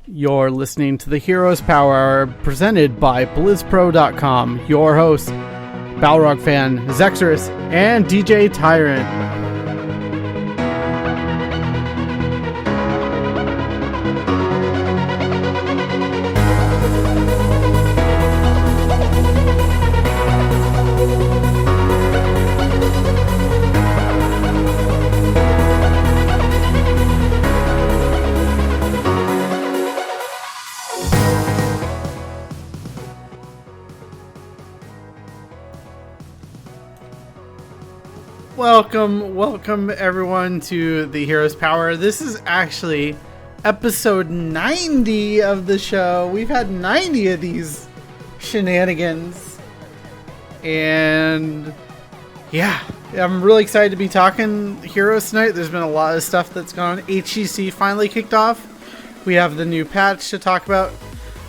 You're listening to the Heroes Power presented by BlizzPro.com. Your host, Balrog fan Zexorus and DJ Tyrant. Welcome everyone to the Heroes Power. This is actually episode 90 of the show. We've had 90 of these shenanigans. And yeah, I'm really excited to be talking Heroes tonight. There's been a lot of stuff that's gone on. HGC finally kicked off. We have the new patch to talk about.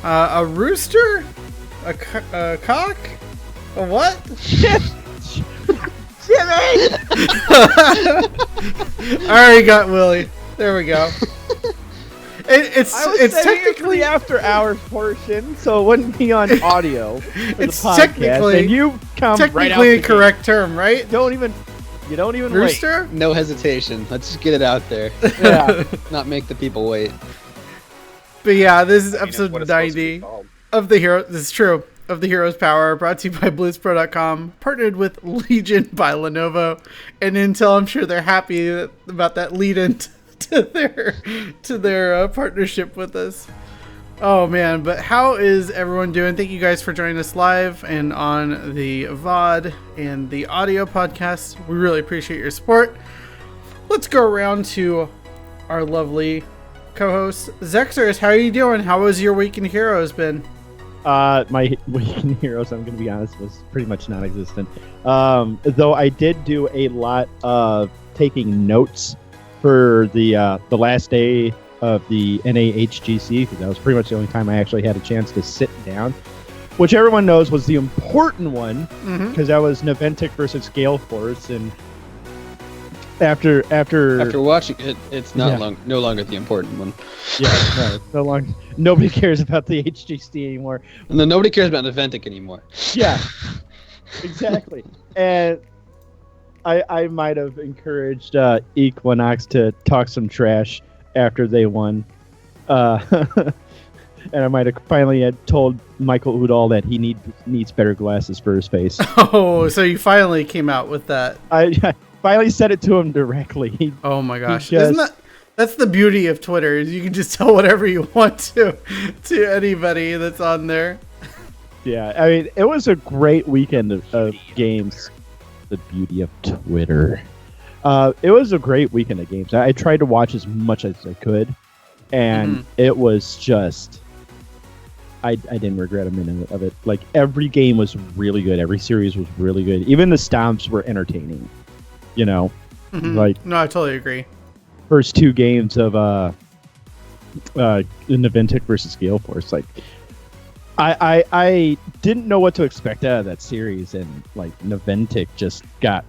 A rooster? A cock? A what? Jimmy! Alright, got Willie. There we go. It's technically the after hours portion, so it wouldn't be on audio. It's technically, and you come technically right out a correct term, right? You don't even rooster. wait. No hesitation. Let's just get it out there. Yeah. Not make the people wait. But yeah, this is episode 90 of the Hero. This is true. Of the Heroes Power, brought to you by BlizzPro.com, partnered with Legion by Lenovo and Intel. I'm sure they're happy about that lead-in to their partnership with us. Oh man, but how is everyone doing? Thank you guys for joining us live and on the VOD and the audio podcast. We really appreciate your support. Let's go around to our lovely co-host, Zexorus. How are you doing? How was your week in Heroes been? My week in Heroes, I'm going to be honest, was pretty much non-existent. Though I did do a lot of taking notes for the last day of the HGC, because that was pretty much the only time I actually had a chance to sit down, which everyone knows was the important one, because that was Naventic versus Gale Force, and after watching it, it's no longer the important one. Yeah, no longer. Nobody cares about the HGC anymore. And then nobody cares about Naventic anymore. Yeah, exactly. And I might have encouraged Equinox to talk some trash after they won. And I might have finally told Michael Udall that he needs better glasses for his face. Oh, so you finally came out with that. I finally said it to him directly. Oh my gosh. That's the beauty of Twitter, is you can just tell whatever you want to anybody that's on there. Yeah, I mean, it was a great weekend of games. The beauty of Twitter. It was a great weekend of games. I tried to watch as much as I could, and it was just... I didn't regret a minute of it. Like, every game was really good. Every series was really good. Even the stomps were entertaining. You know? Like, no, I totally agree. First two games of Naventic versus Gale Force, like I didn't know what to expect out of that series, and like Naventic just got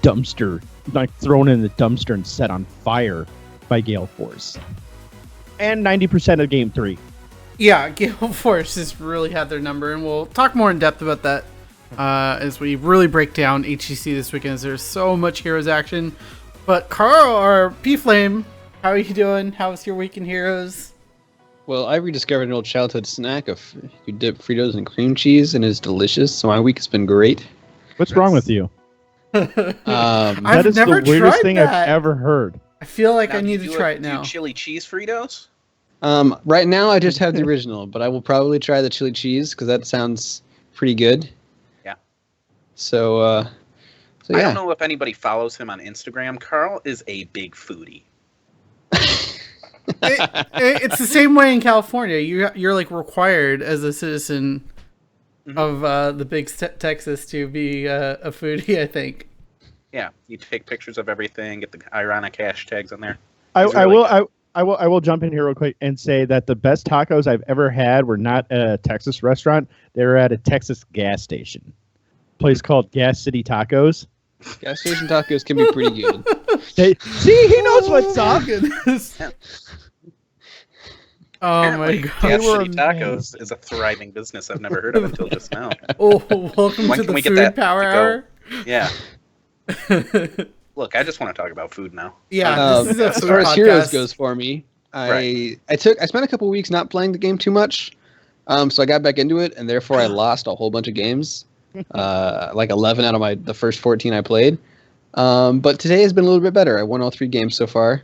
thrown in the dumpster and set on fire by Gale Force. And 90% of game 3. Yeah, Gale Force has really had their number, and we'll talk more in depth about that as we really break down HGC this weekend, as there's so much Heroes action. But Carl, or P-Flame, how are you doing? How was your week in Heroes? Well, I rediscovered an old childhood snack of you dip Fritos in cream cheese, and it's delicious. So my week has been great. What's wrong with you? That is never the weirdest tried thing that. I've ever heard. I feel like I need to try it now. Do chili cheese Fritos? Right now, I just have the original, but I will probably try the chili cheese because that sounds pretty good. Yeah. So yeah. I don't know if anybody follows him on Instagram. Carl is a big foodie. It's the same way in California. You're like required as a citizen of the big Texas to be a foodie, I think. Yeah, you take pictures of everything, get the ironic hashtags on there. I will jump in here real quick and say that the best tacos I've ever had were not at a Texas restaurant. They were at a Texas gas station. A place called Gas City Tacos. Gas station tacos can be pretty good. See, he knows what's up. Oh my Apparently, god. Gas They were City Tacos is a thriving business I've never heard of until just now. Oh, welcome When to can the we get food that power to go? hour. Yeah. Look, I just want to talk about food now. Yeah, this is a As food far as podcast. Heroes goes for me, I Right. spent a couple weeks not playing the game too much, so I got back into it, and therefore I lost a whole bunch of games, like 11 out of the first 14 I played. But today has been a little bit better. I won all 3 games so far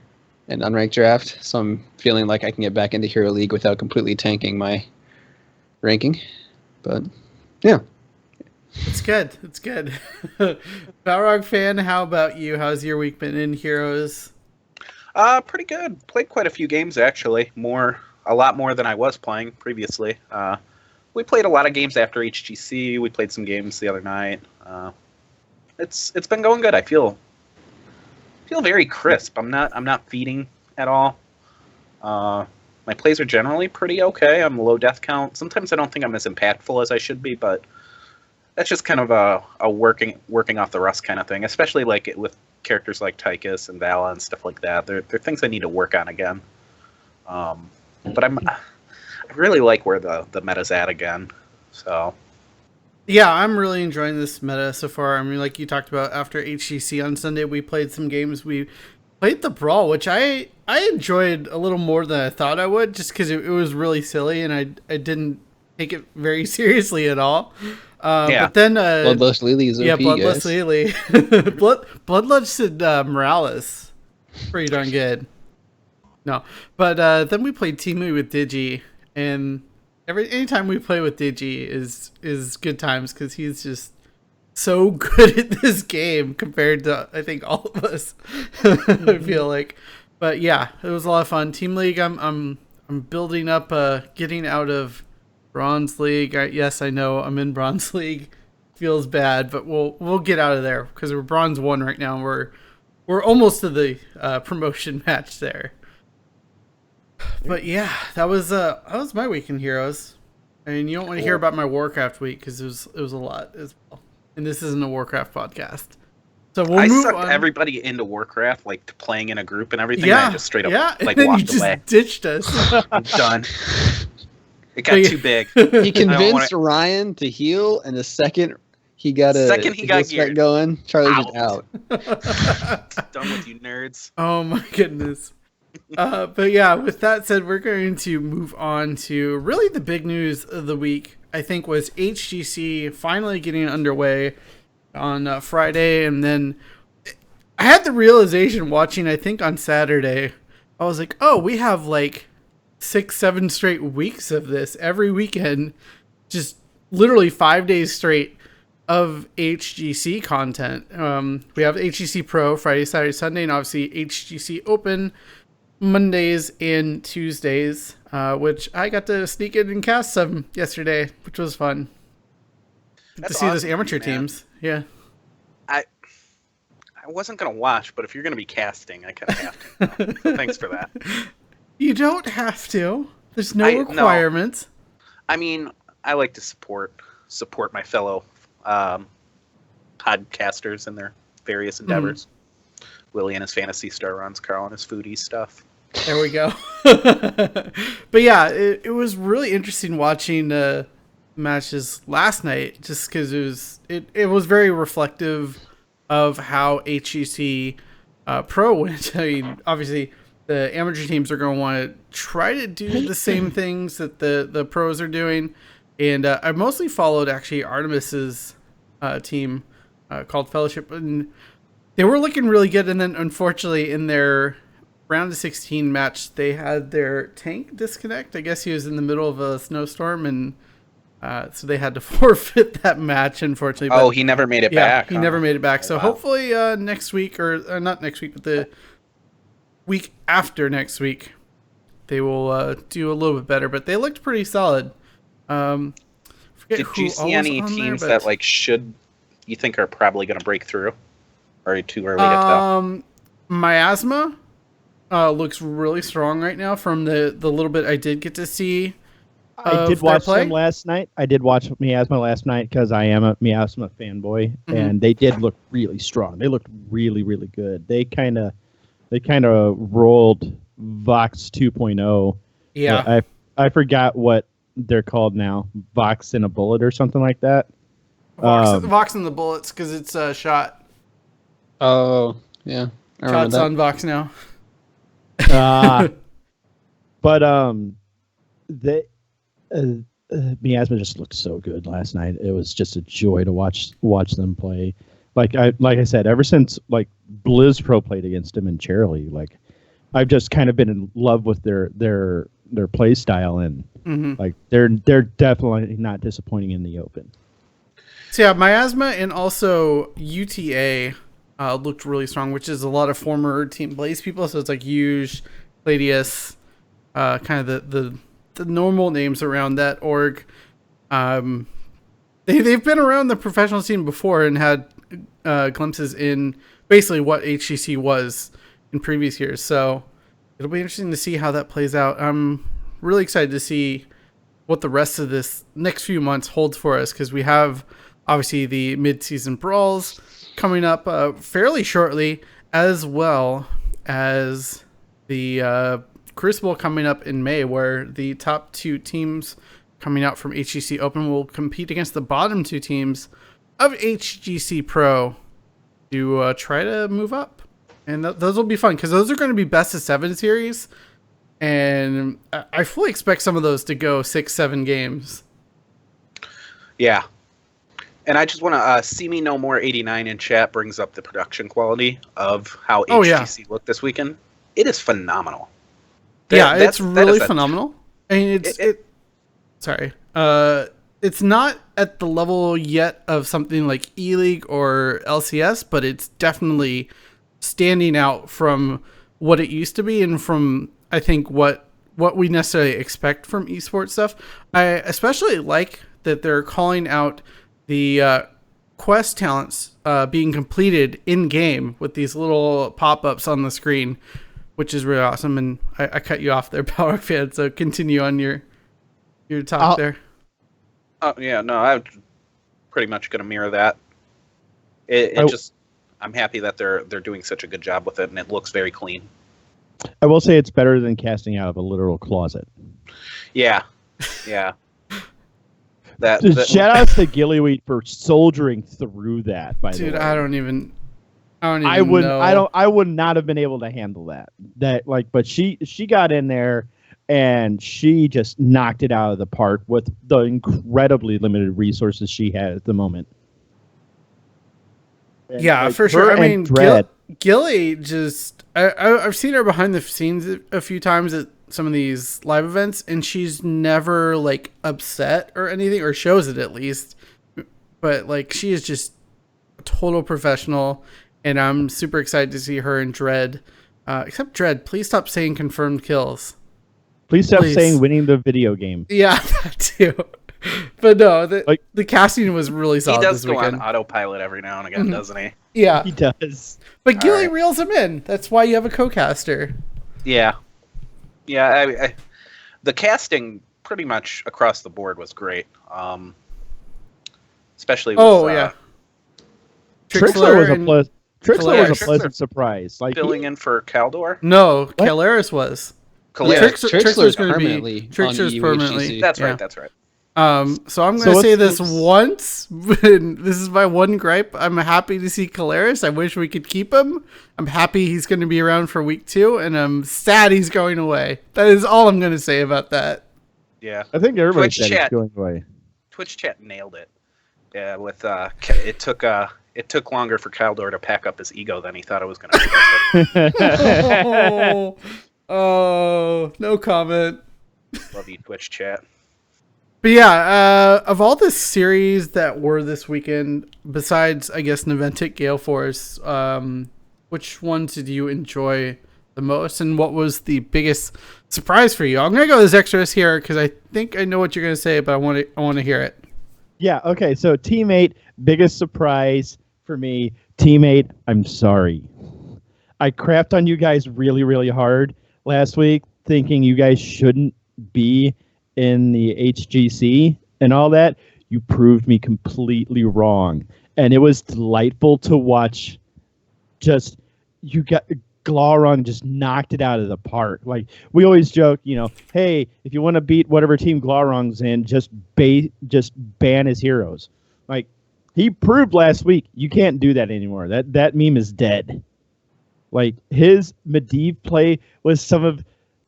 in unranked draft, so I'm feeling like I can get back into Hero League without completely tanking my ranking. But yeah. It's good. It's good. Balrog fan, how about you? How's your week been in Heroes? Pretty good. Played quite a few games actually. A lot more than I was playing previously. We played a lot of games after HGC. We played some games the other night. It's been going good. I feel very crisp. I'm not feeding at all. My plays are generally pretty okay. I'm low death count. Sometimes I don't think I'm as impactful as I should be, but that's just kind of a working off the rust kind of thing. Especially like with characters like Tychus and Vala and stuff like that. They're things I need to work on again. But I really like where the meta's at again. So Yeah, I'm really enjoying this meta so far. I mean, like you talked about after HGC on Sunday, we played some games. We played the Brawl, which I enjoyed a little more than I thought I would, just because it was really silly and I didn't take it very seriously at all. But then Bloodlust Lily is OP, yeah, Bloodlust guys. Lily, Bloodlust Morales, pretty darn good. No, but then we played Timu with Digi, and anytime we play with Digi is good times because he's just so good at this game compared to I think all of us. I feel like, but yeah, it was a lot of fun. Team League, I'm building up, getting out of Bronze League. Yes, I know I'm in Bronze League. Feels bad, but we'll get out of there because we're Bronze 1 right now. And we're almost to the promotion match there. But yeah, that was my week in Heroes. I mean, you don't want to hear about my Warcraft week because it was a lot as well. And this isn't a Warcraft podcast, so we'll I move sucked on. everybody into Warcraft, like to playing in a group and everything. Yeah, And I just straight up and like then you walked just away. ditched us. I'm done. It got too big. He I don't convinced wanna- Ryan to heal, and the second he got Second he got start geared. going, Charlie just out. Done with you nerds. Oh my goodness. But yeah, with that said, we're going to move on to really the big news of the week. I think was HGC finally getting underway on Friday, and then I had the realization watching, I think on Saturday, I was like, oh, we have like 6-7 straight weeks of this every weekend, just literally 5 days straight of HGC content. We have HGC Pro Friday, Saturday, Sunday, and obviously HGC Open Mondays and Tuesdays, which I got to sneak in and cast some yesterday, which was fun. That's to see those awesome, amateur man. teams. Yeah. I wasn't gonna watch, but if you're gonna be casting, I kind of have to. So thanks for that. You don't have to. There's no No. requirements. I mean, I like to support my fellow podcasters in their various endeavors. Willie and his Fantasy Star runs, Carl and his foodie stuff. There we go. But yeah, it was really interesting watching matches last night, just because it was very reflective of how HGC Pro went. I mean, obviously the amateur teams are going to want to try to do the same things that the pros are doing, and I mostly followed actually Artemis's team called Fellowship, and they were looking really good. And then unfortunately in their round of 16 match, they had their tank disconnect. I guess he was in the middle of a snowstorm, and so they had to forfeit that match, unfortunately. Oh, But, he never made it yeah, back. he never made it back. So wow. hopefully next week, or not next week, but the week after next week, they will do a little bit better. But they looked pretty solid. Forget Did who you all see was any on there, teams but- that you think are probably going to break through? Or are you too early to tell? Miasma looks really strong right now from the little bit I did get to see. I did watch them last night. I did watch Miasma last night because I am a Miasma fanboy, and they did look really strong. They looked really, really good. They kind of rolled Vox 2.0 Yeah. I forgot what they're called now. Vox in a bullet or something like that. Vox and the bullets because it's a shot. Oh, yeah. I remember Shots that. on Vox now. But they Miasma just looked so good last night. It was just a joy to watch them play. Like I said, ever since like Blizz Pro played against him in Charlie, like I've just kind of been in love with their play style, and like they're definitely not disappointing in the open. So yeah, Miasma and also UTA looked really strong, which is a lot of former Team Blaze people. So it's like Huge, Gladius, kind of the normal names around that org. They've been around the professional scene before and had glimpses in basically what HGC was in previous years. So it'll be interesting to see how that plays out. I'm really excited to see what the rest of this next few months holds for us, because we have obviously the mid-season brawls coming up fairly shortly, as well as the Crucible coming up in May, where the top 2 teams coming out from HGC Open will compete against the bottom 2 teams of HGC Pro to try to move up. And those will be fun, because those are going to be best of 7 series. And I fully expect some of those to go 6-7 games. Yeah. And I just want to see me no more 89 in chat brings up the production quality of how HGC looked this weekend. It is phenomenal. It's really phenomenal. And sorry. It's not at the level yet of something like E-League or LCS, but it's definitely standing out from what it used to be, and from, I think, what we necessarily expect from esports stuff. I especially like that they're calling out the quest talents being completed in game with these little pop-ups on the screen, which is really awesome. And I cut you off there, Power fan, so continue on your talk there. Oh yeah, no, I'm pretty much going to mirror that. I'm happy that they're doing such a good job with it, and it looks very clean. I will say it's better than casting out of a literal closet. Yeah. Shout out to Gillyweed for soldiering through that. By the way, dude, I don't even I would not have been able to handle that. But she got in there and she just knocked it out of the park with the incredibly limited resources she had at the moment. And yeah, for sure. I mean, Gilly just I've seen her behind the scenes a few times at some of these live events, and she's never like upset or anything, or shows it at least. But like, she is just a total professional, and I'm super excited to see her and Dread. Except Dread, please stop saying confirmed kills. Please stop saying winning the video game. Yeah, that too. But no, the casting was really solid. He does this weekend. On autopilot every now and again, doesn't he? Yeah, he does. But Gilly reels him in. That's why you have a co-caster. Yeah. Yeah, the casting pretty much across the board was great. Especially with Trixler was a pleasant surprise. Like filling in for Caldor? No, Caleris was. Trixler's permanently. Trixler's permanently. That's right. So I'm going to say this once. This is my one gripe. I'm happy to see Caleris. I wish we could keep him. I'm happy he's going to be around for week 2, and I'm sad he's going away. That is all I'm going to say about that. Yeah, I think everybody said he's going away. Twitch chat nailed it. Yeah, with it took longer for Caldor to pack up his ego than he thought it was going to. Oh, no comment. Love you, Twitch chat. But yeah, of all the series that were this weekend, besides, I guess, Naventic Gale Force, which ones did you enjoy the most, and what was the biggest surprise for you? I'm going to go with Xextras here because I think I know what you're going to say, but I want to hear it. Yeah, okay, so Teammate, biggest surprise for me. Teammate, I'm sorry. I crapped on you guys really, really hard last week, thinking you guys shouldn't be in the HGC and all that. You proved me completely wrong, and it was delightful to watch. Just you Glaurung just knocked it out of the park. Like, we always joke, hey, if you want to beat whatever team Glaurung's in, just ban his heroes. Like, he proved last week you can't do that anymore. That meme is dead. Like, his Medivh play was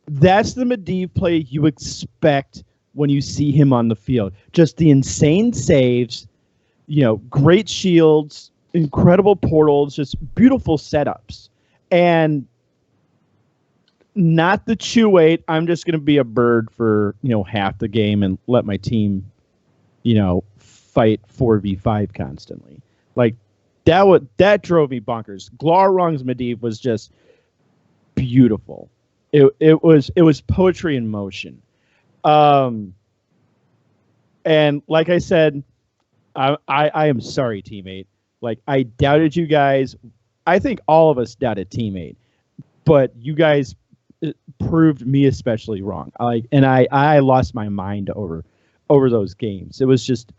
that's the Medivh play you expect when you see him on the field. Just the insane saves, great shields, incredible portals, just beautiful setups. And not the chew eight. I'm just going to be a bird for, half the game and let my team, fight 4v5 constantly. Like, that drove me bonkers. Glaurung's Medivh was just beautiful. It was poetry in motion. And like I said, I am sorry, teammate. Like, I doubted you guys. I think all of us doubted teammate, but you guys proved me especially wrong. I lost my mind over those games. It was just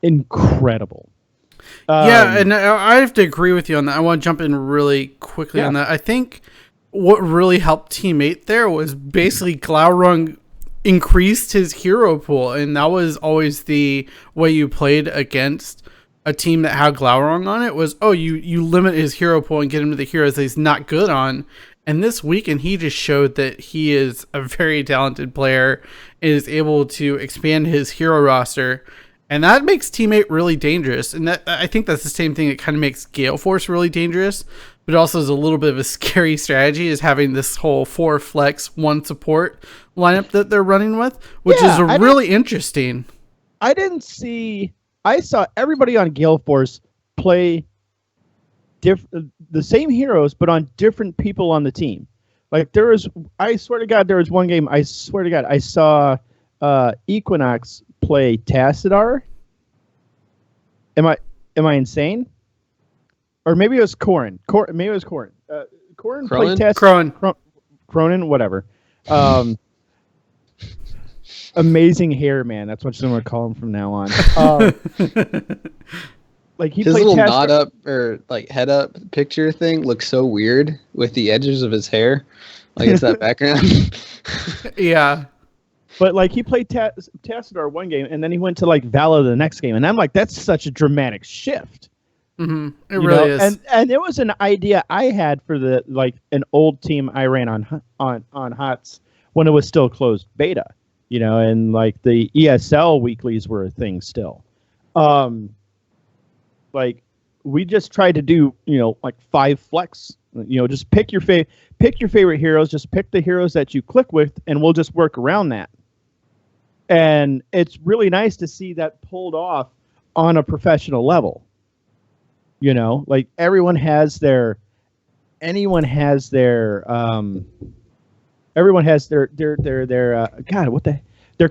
incredible. Yeah, and I have to agree with you on that. I want to jump in really quickly on that. I think what really helped teammate there was basically Glaurung increased his hero pool, and that was always the way you played against a team that had Glaurung on it was, you limit his hero pool and get him to the heroes that he's not good on. And this weekend, he just showed that he is a very talented player and is able to expand his hero roster. And that makes teammate really dangerous. And I think that's the same thing that kind of makes Gale Force really dangerous, but also is a little bit of a scary strategy, is having this whole 4 flex, 1 support lineup that they're running with, which is really interesting. I saw everybody on Gale Force play the same heroes, but on different people on the team. Like, I swear to God, there was one game, I saw Equinox play Tassadar. Am I insane? Or maybe it was Corrin. Maybe it was Corrin. Corrin played Cronin, whatever. Amazing hair, man. That's what I'm going to call him from now on. Like, he his played little nod up or like head up picture thing looks so weird with the edges of his hair. Like, it's that background. Yeah. But like, he played Tassadar one game, and then he went to like Vala the next game, and I'm like, that's such a dramatic shift. Mm-hmm. It really is. And it was an idea I had for an old team I ran on HOTS when it was still closed beta. And like the ESL weeklies were a thing still. Like, we just tried to do, like 5 flex, just pick your favorite heroes, just pick the heroes that you click with, and we'll just work around that. And it's really nice to see that pulled off on a professional level. Like, everyone has their their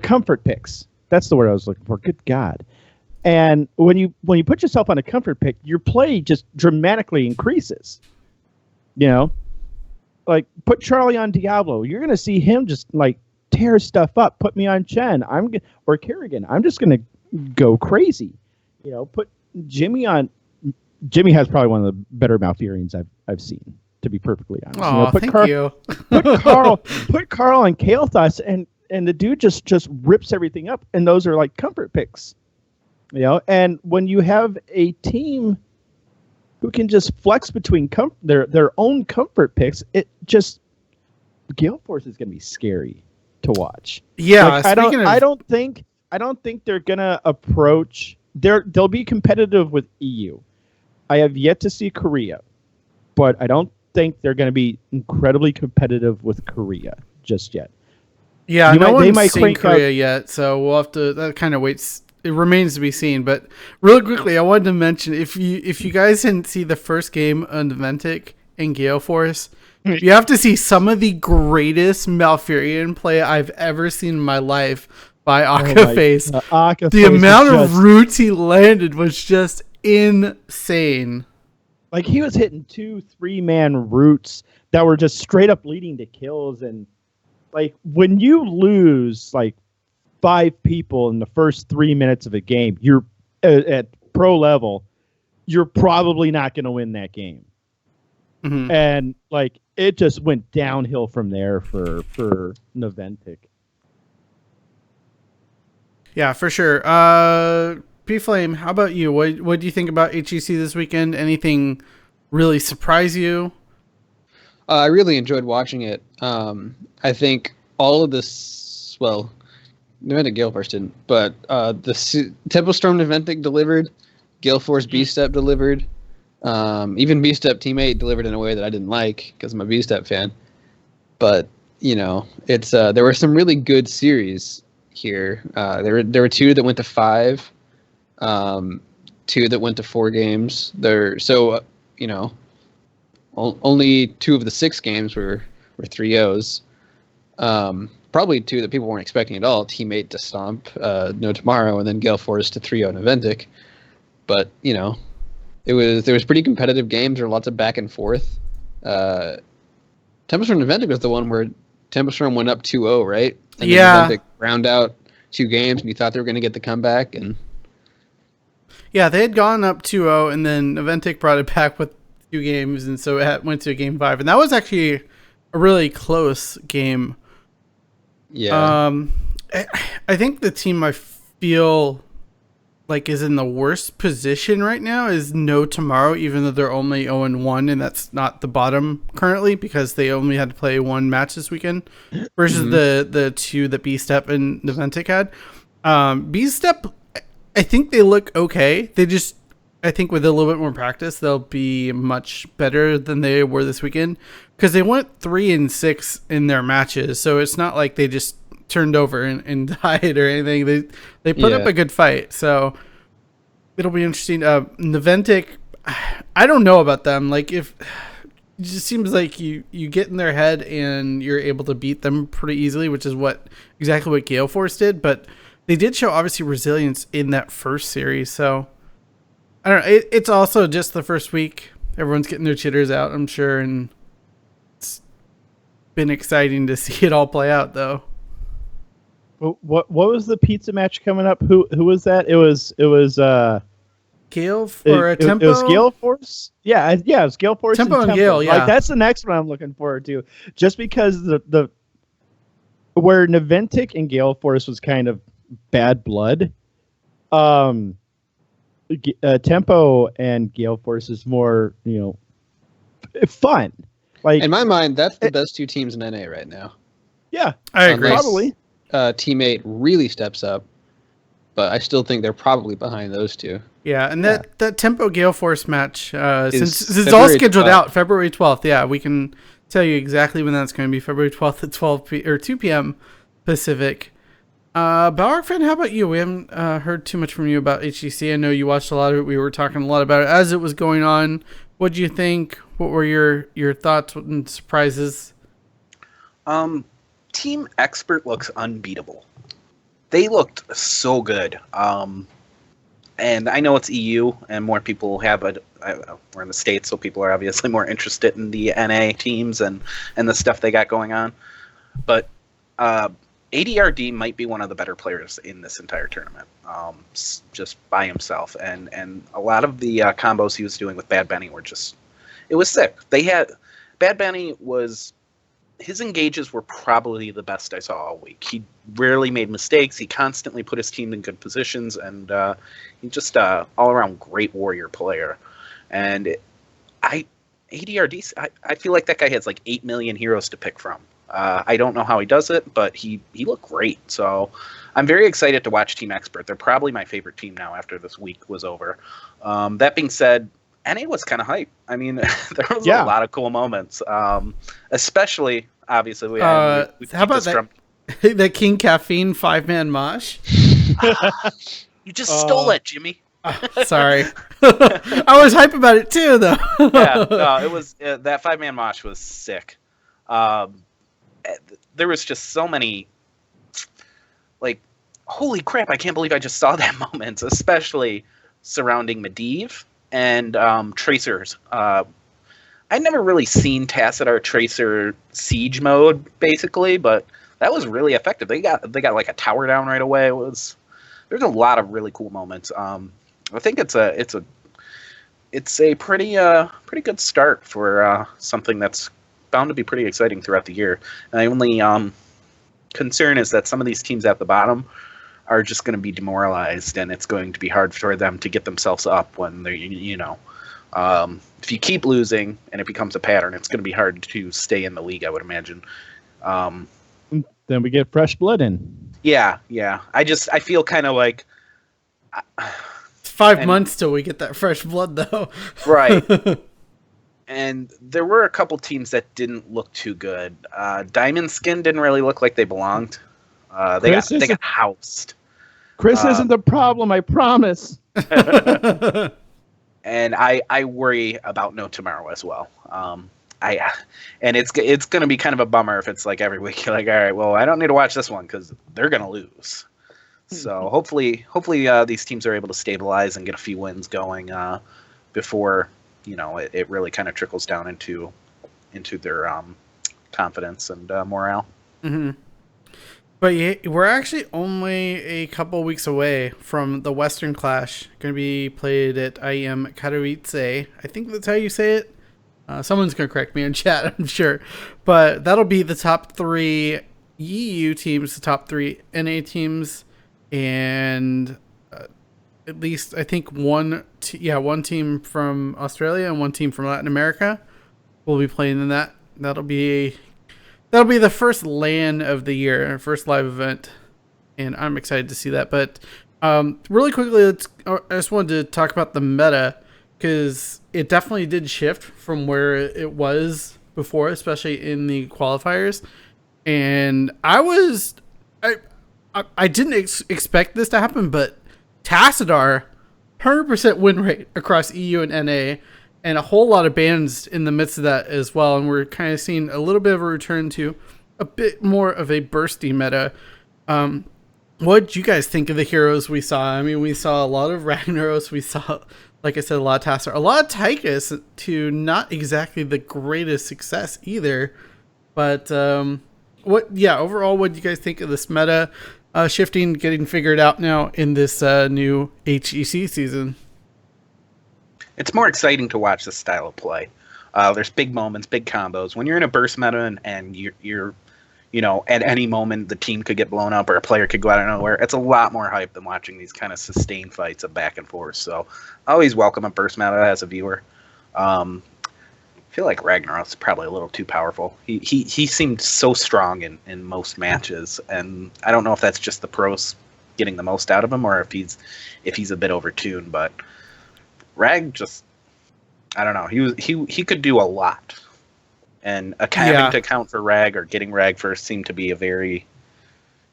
comfort picks. That's the word I was looking for. Good God. And when you put yourself on a comfort pick, your play just dramatically increases. Like, put Charlie on Diablo. You're going to see him just like tear stuff up. Put me on Chen. Or Kerrigan. I'm just going to go crazy. Put Jimmy on. Jimmy has probably one of the better Malfurions I've seen, to be perfectly honest. Oh, thank you. Put Carl on Kael'thas, and the dude just rips everything up, and those are like comfort picks. And when you have a team who can just flex between their own comfort picks, it just Gale Force is going to be scary to watch. Yeah, like, I don't think they're going to approach. They'll be competitive with EU. I have yet to see Korea, but I don't think they're going to be incredibly competitive with Korea just yet. Yeah, no one's seen Korea yet, so we'll have to. That kind of waits. It remains to be seen. But really quickly, I wanted to mention, if you guys didn't see the first game on Ventic and Gale Force, you have to see some of the greatest Malfurion play I've ever seen in my life by Akaface. The amount of roots he landed was just insane. Like, he was hitting 2-3 man roots that were just straight up leading to kills. And like, when you lose like 5 people in the first 3 minutes of a game, you're at pro level, you're probably not going to win that game. Mm-hmm. And like, it just went downhill from there for Noventic. Yeah, for sure. P Flame, how about you? What do you think about HGC this weekend? Anything really surprise you? I really enjoyed watching it. I think all of this, well, Noventic Gale Force didn't, but Tempo Storm Noventic delivered, Gale Force B-Step delivered, even B-Step Teammate delivered in a way that I didn't like because I'm a B-Step fan. But, it's there were some really good series here. There were 2 that went to 5, 2 that went to 4 games. Only 2 of the 6 games were 3-0s. Probably 2 that people weren't expecting at all. Teammate to stomp No Tomorrow, and then Gale Force to 3-0 Noventic. But there was pretty competitive games. There were lots of back and forth. Tempestorm Noventic was the one where Tempestorm went up 2-0, right? And yeah. Noventic round out 2 games, and you thought they were going to get the comeback. And yeah, they had gone up 2-0, and then Noventic brought it back with 2 games, and so it went to game 5, and that was actually a really close game. Yeah. I think the team I feel like is in the worst position right now is No Tomorrow, even though they're only 0-1, and that's not the bottom currently because they only had to play 1 match this weekend versus the 2 that B-Step and Noventic had. B-Step, I think they look okay. I think with a little bit more practice, they'll be much better than they were this weekend because they went 3-6 in their matches. So it's not like they just turned over and died or anything. They put up a good fight. So it'll be interesting. Noventic, I don't know about them. Like it just seems like you get in their head and you're able to beat them pretty easily, which is exactly what Gale Force did. But they did show obviously resilience in that first series. So I don't know. It's also just the first week. Everyone's getting their chitters out, I'm sure, and it's been exciting to see it all play out, though. What was the pizza match coming up? Who was that? It was Gale or Tempo. It was Gale Force. Yeah, it was Gale Force. Tempo and Gale. Yeah, like that's the next one I'm looking forward to. Just because the where Noventic and Gale Force was kind of bad blood. Tempo and Gale Force is more, fun. Like in my mind, that's the best 2 teams in NA right now. Yeah, I agree. Probably. Teammate really steps up, but I still think they're probably behind those 2. Yeah, and that Tempo Gale Force match, since it's all scheduled out, February 12th. Yeah, we can tell you exactly when that's going to be. February 12th at 2 p.m. Pacific. Powerhour fan, how about you? We haven't heard too much from you about HGC. I know you watched a lot of it. We were talking a lot about it as it was going on. What do you think? What were your thoughts and surprises? Team Expert looks unbeatable. They looked so good. And I know it's EU, and more people have it. We're in the States, so people are obviously more interested in the NA teams and the stuff they got going on. But ADRD might be one of the better players in this entire tournament, just by himself. And a lot of the combos he was doing with Bad Benny were it was sick. Bad Benny his engages were probably the best I saw all week. He rarely made mistakes. He constantly put his team in good positions, and he's just all-around great warrior player. And ADRD, I feel like that guy has like 8 million heroes to pick from. I don't know how he does it, but he looked great. So I'm very excited to watch Team Expert. They're probably my favorite team now after this week was over. That being said, NA was kind of hype. I mean, there was a lot of cool moments, especially, obviously, we how about that King Caffeine 5-man mosh? You just stole it, Jimmy. Sorry. I was hype about it too, though. Yeah, no, it was that 5-man mosh was sick. There was just so many, like, holy crap, I can't believe I just saw that moment, especially surrounding Medivh and Tracers. I'd never really seen Tassadar Tracer siege mode, basically, but that was really effective. They got like a tower down right away. There's a lot of really cool moments. I think it's a pretty good start for something that's bound to be pretty exciting throughout the year. And the only concern is that some of these teams at the bottom are just going to be demoralized, and it's going to be hard for them to get themselves up when they're, if you keep losing and it becomes a pattern, it's going to be hard to stay in the league, I would imagine. Then we get fresh blood in. Yeah. I feel kind of like... It's 5 months till we get that fresh blood, though. Right. And there were a couple teams that didn't look too good. Diamond Skin didn't really look like they belonged. They got housed. Chris isn't the problem, I promise. And I worry about No Tomorrow as well. And it's going to be kind of a bummer if it's like every week you're like, all right, well, I don't need to watch this one because they're going to lose. So hopefully these teams are able to stabilize and get a few wins going before it really kind of trickles down into their confidence and morale. Mm-hmm. But yeah, we're actually only a couple weeks away from the Western Clash. Going to be played at IEM Katowice. I think that's how you say it. Someone's going to correct me in chat, I'm sure. But that'll be the top 3 EU teams, the top 3 NA teams, and at least I think one team from Australia and one team from Latin America will be playing in that. That'll be the first LAN of the year, first live event, and I'm excited to see that. But really quickly, I just wanted to talk about the meta, because it definitely did shift from where it was before, especially in the qualifiers. And I didn't expect this to happen, but Tassadar, 100% win rate across EU and NA, and a whole lot of bans in the midst of that as well. And we're kind of seeing a little bit of a return to a bit more of a bursty meta. What did you guys think of the heroes we saw? I mean, we saw a lot of Ragnaros. We saw, like I said, a lot of Tassadar, a lot of Tychus, to not exactly the greatest success either. But overall, what do you guys think of this meta shifting, getting figured out now in this new HGC season? It's more exciting to watch this style of play. There's big moments, big combos. When you're in a burst meta and you're at any moment the team could get blown up or a player could go out of nowhere, it's a lot more hype than watching these kind of sustained fights of back and forth. So I always welcome a burst meta as a viewer. I feel like Ragnarok's probably a little too powerful. He seemed so strong in most matches, and I don't know if that's just the pros getting the most out of him or if he's a bit overtuned, but Rag just, I don't know. He could do a lot, and having to account for Rag or getting Rag first seemed to be a very.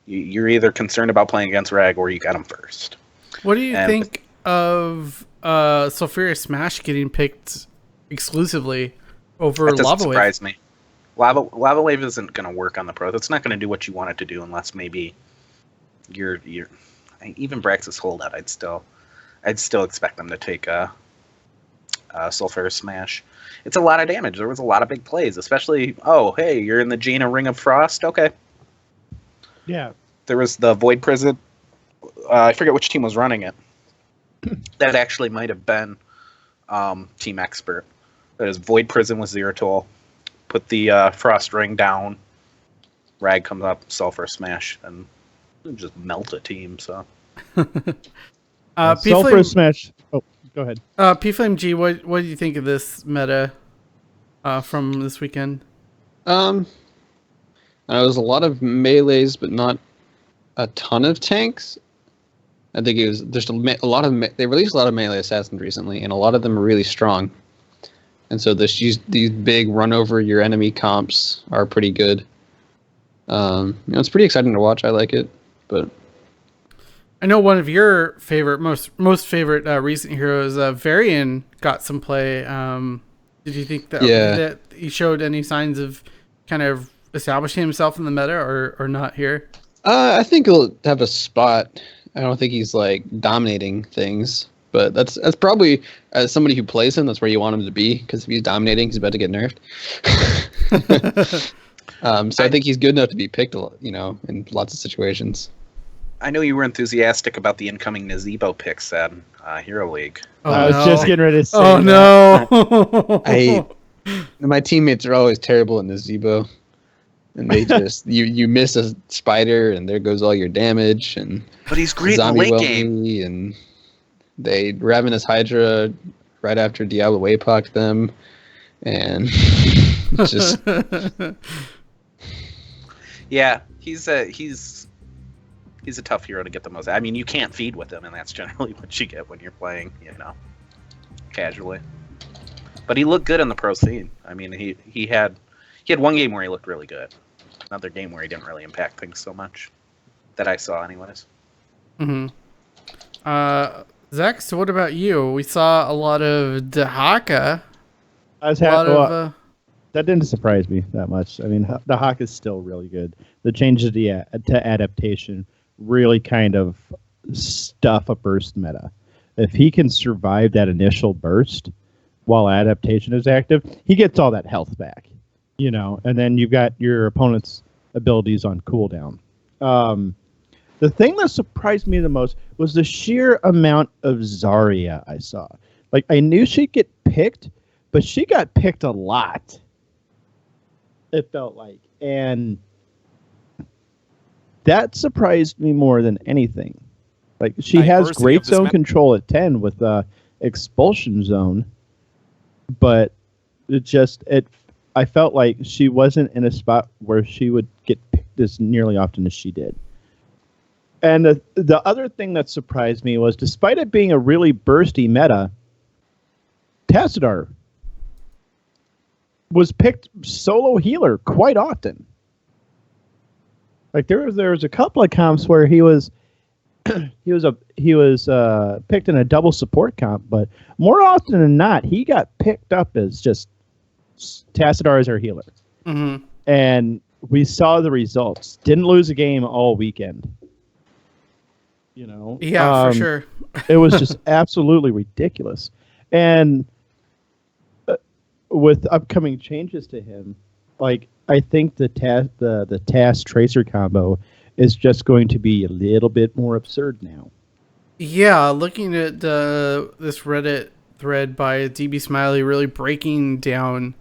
You're either concerned about playing against Rag or you got him first. What do you think of Sulfuria Smash getting picked exclusively over Lava Wave? That doesn't surprise me. Lava Wave isn't going to work on the pros. It's not going to do what you want it to do unless maybe you're even Brax's holdout. I'd still expect them to take Sulfur Smash. It's a lot of damage. There was a lot of big plays, especially, hey, you're in the Jaina Ring of Frost? Okay. Yeah. There was the Void Prison. I forget which team was running it. That actually might have been Team Expert. That is, Void Prison was Zeratul. Put the Frost Ring down. Rag comes up, Sulfur Smash, and just melt a team, so... Sulfur Smash. Oh, go ahead. P-Flame G, what do you think of this meta from this weekend? There was a lot of melees, but not a ton of tanks. I think there's a lot of they released a lot of melee assassins recently, and a lot of them are really strong. And so these big run over your enemy comps are pretty good. It's pretty exciting to watch. I like it, but. I know one of your most favorite recent heroes, Varian, got some play. Did you think that he showed any signs of kind of establishing himself in the meta or not here? I think he'll have a spot. I don't think he's like dominating things, but that's probably, as somebody who plays him, that's where you want him to be, because if he's dominating, he's about to get nerfed. So I think he's good enough to be picked, in lots of situations. I know you were enthusiastic about the incoming Nazebo picks at Hero League. I was just getting ready to say no! My teammates are always terrible in this Zebo. And they just you miss a spider and there goes all your damage, and but he's great in the late game. And they Ravenous Hydra right after Diablo Waypocked them, and just yeah, he's a tough hero to get the most. I mean, you can't feed with him, and that's generally what you get when you're playing, casually. But he looked good in the pro scene. I mean, he had one game where he looked really good. Another game where he didn't really impact things so much, that I saw, anyways. Mm-hmm. Zach, so what about you? We saw a lot of Dahaka. That didn't surprise me that much. I mean, the Hawk is still really good. The changes to adaptation really kind of stuff a burst meta. If he can survive that initial burst while adaptation is active, he gets all that health back, and then you've got your opponent's abilities on cooldown. The thing that surprised me the most was the sheer amount of Zarya I saw. Like, I knew she'd get picked, but she got picked a lot. It felt like, and that surprised me more than anything. Like, she has great zone control at 10 with expulsion zone, but I felt like she wasn't in a spot where she would get picked as nearly often as she did. And the other thing that surprised me was, despite it being a really bursty meta, Tassadar was picked solo healer quite often. Like, there was a couple of comps where he was picked in a double support comp, but more often than not, he got picked up as just Tassadar as our healer. Mm-hmm. And we saw the results. Didn't lose a game all weekend. Yeah, for sure. It was just absolutely ridiculous. And with upcoming changes to him, like, I think the Task Tracer combo is just going to be a little bit more absurd now. Yeah, looking at this Reddit thread by DB Smiley, really breaking down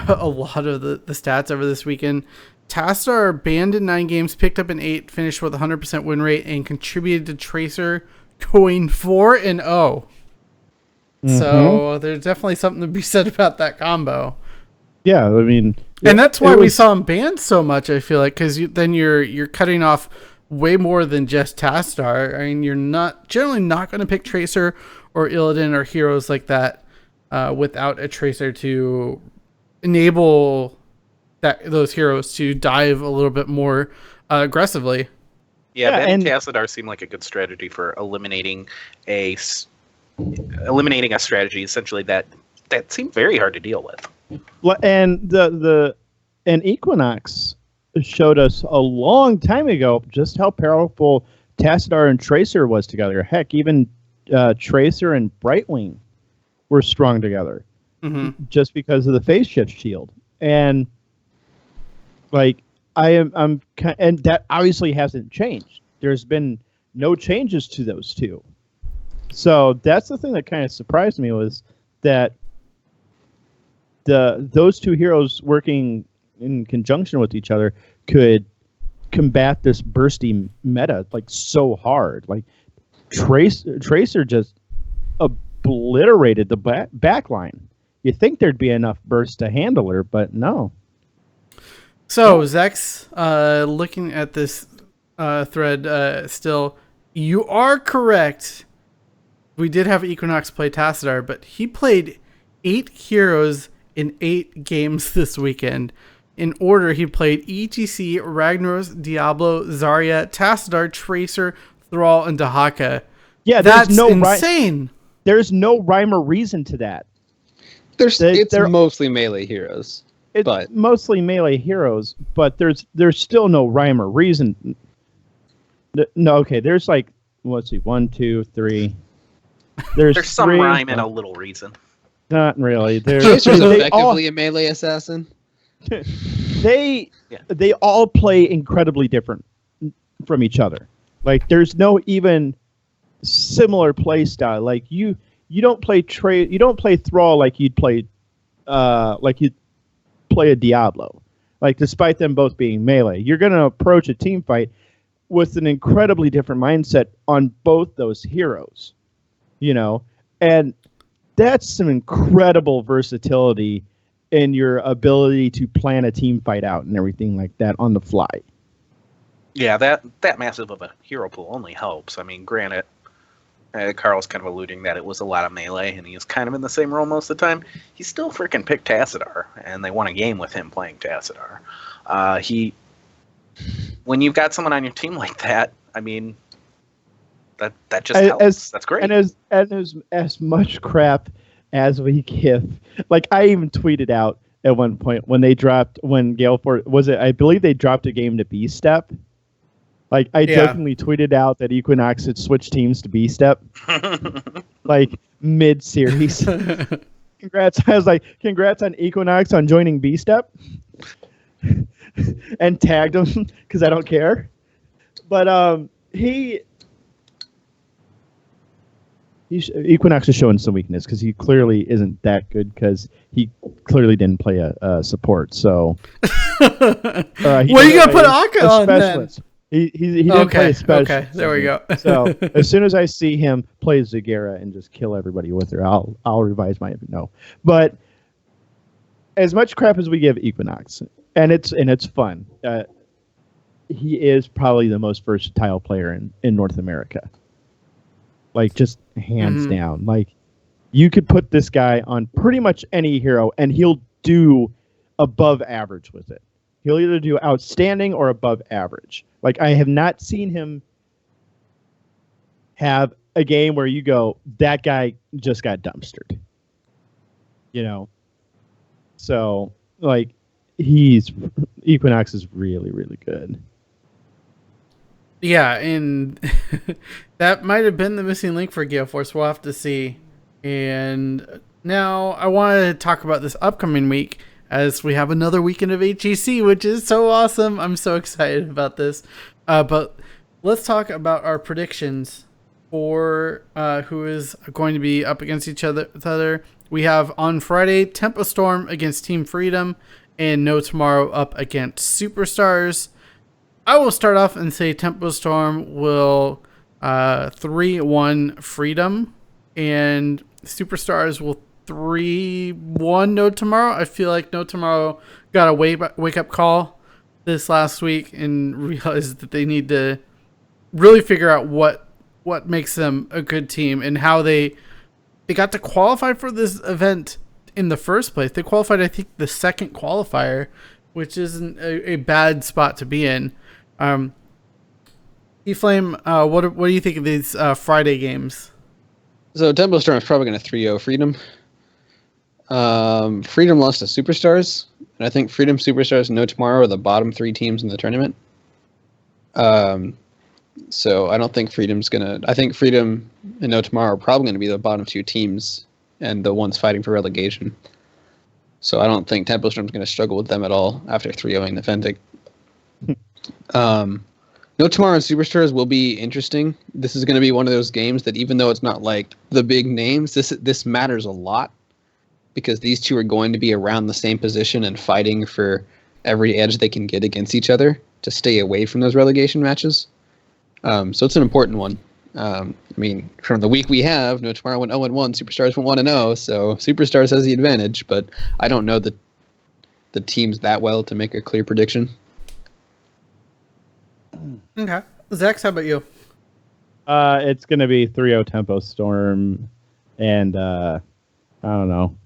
a lot of the stats over this weekend. Tassadar banned in 9 games, picked up in 8, finished with 100% win rate, and contributed to Tracer going 4-0. Mm-hmm. So there's definitely something to be said about that combo. Yeah, I mean, and that's why we saw him banned so much. I feel like, because then you're cutting off way more than just Tassadar. I mean, you're generally not going to pick Tracer or Illidan or heroes like that without a Tracer to enable those heroes to dive a little bit more aggressively. Yeah, banning Tassadar seemed like a good strategy for eliminating a strategy essentially that seemed very hard to deal with. And and Equinox showed us a long time ago just how powerful Tassadar and Tracer was together. Heck, even Tracer and Brightwing were strong together, just because of the phase shift shield. And like, and that obviously hasn't changed. There's been no changes to those two. So that's the thing that kind of surprised me, was that those two heroes working in conjunction with each other could combat this bursty meta like so hard. Like, Tracer just obliterated the back line. You think there'd be enough burst to handle her, but no. So, Zex, looking at this thread still, you are correct. We did have Equinox play Tassadar, but he played 8 heroes in 8 games this weekend. In order, he played HGC, Ragnaros, Diablo, Zarya, Tassadar, Tracer, Thrall, and Dahaka. Yeah, that's insane. There's no rhyme or reason to that. It's mostly melee heroes. It's mostly melee heroes, but there's still no rhyme or reason. No, okay, there's like, let's see, 1, 2, 3. There's some rhyme and a little reason. Not really. Tracer's effectively a melee assassin. They all play incredibly different from each other. Like, there's no even similar play style. Like, you don't play Thrall like you'd play play a Diablo. Like, despite them both being melee, you're going to approach a team fight with an incredibly different mindset on both those heroes, and that's some incredible versatility in your ability to plan a team fight out and everything like that on the fly. Yeah, that massive of a hero pool only helps. I mean, granted, Carl's kind of alluding that it was a lot of melee, and he was kind of in the same role most of the time. He still freaking picked Tassadar, and they won a game with him playing Tassadar. When you've got someone on your team like that, I mean, that just helps. That's great. And as much crap as we give, like I even tweeted out at one point when Gale Force I believe they dropped a game to B Step. Like I jokingly tweeted out that Equinox had switched teams to B Step, like mid series. Congrats! I was like, congrats on Equinox on joining B Step, and tagged him because I don't care. But Equinox is showing some weakness because he clearly isn't that good because he clearly didn't play a support. So, you gonna put Akka on then? He didn't play a specialist. Okay, there we go. So as soon as I see him play Zagara and just kill everybody with her, I'll revise my no. But as much crap as we give Equinox, and it's fun. He is probably the most versatile player in North America. Like, just hands down. Like, you could put this guy on pretty much any hero, and he'll do above average with it. He'll either do outstanding or above average. Like, I have not seen him have a game where you go, that guy just got dumpstered. So, like, Equinox is really, really good. Yeah, and that might have been the missing link for Gale Force. We'll have to see. And now I want to talk about this upcoming week as we have another weekend of HGC, which is so awesome. I'm so excited about this. But let's talk about our predictions for who is going to be up against each other. We have on Friday, Tempo Storm against Team Freedom and No Tomorrow up against Superstars. I will start off and say Tempo Storm will 3-1 Freedom, and Superstars will 3-1 No Tomorrow. I feel like No Tomorrow got a wake up call this last week and realized that they need to really figure out what makes them a good team and how they got to qualify for this event in the first place. They qualified, I think, the second qualifier, which isn't a bad spot to be in. E-Flame, what do you think of these Friday games? So Tempo Storm is probably going to 3-0 Freedom. Freedom lost to Superstars, and I think Freedom, Superstars, and No Tomorrow are the bottom 3 teams in the tournament. So I don't think Freedom's going to... I think Freedom and No Tomorrow are probably going to be the bottom 2 teams and the ones fighting for relegation. So I don't think Tempo Storm's going to struggle with them at all after 3-0ing the Fentic. No Tomorrow and Superstars will be interesting. This is going to be one of those games that even though it's not like the big names, this matters a lot because these two are going to be around the same position and fighting for every edge they can get against each other to stay away from those relegation matches. So it's an important one. I mean, from the week we have, No Tomorrow went 0-1, Superstars went 1-0, so Superstars has the advantage, but I don't know the teams that well to make a clear prediction. Okay. Zax, how about you? It's going to be 3-0 Tempo Storm, and I don't know.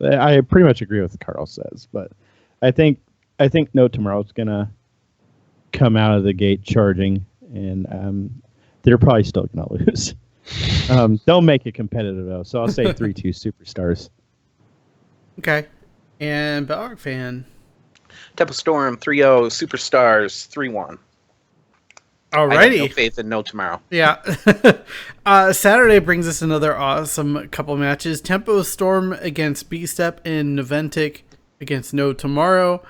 I pretty much agree with what Carl says, but I think No Tomorrow's going to come out of the gate charging, and they're probably still going to lose. They'll make it competitive, though, so I'll say 3-2 Superstars. Okay. And Balrog fan? Tempo Storm 3-0, Superstars 3-1. Alrighty. I have no faith in No Tomorrow. Yeah. Saturday brings us another awesome couple matches. Tempo Storm against B-Step and Noventic against No Tomorrow.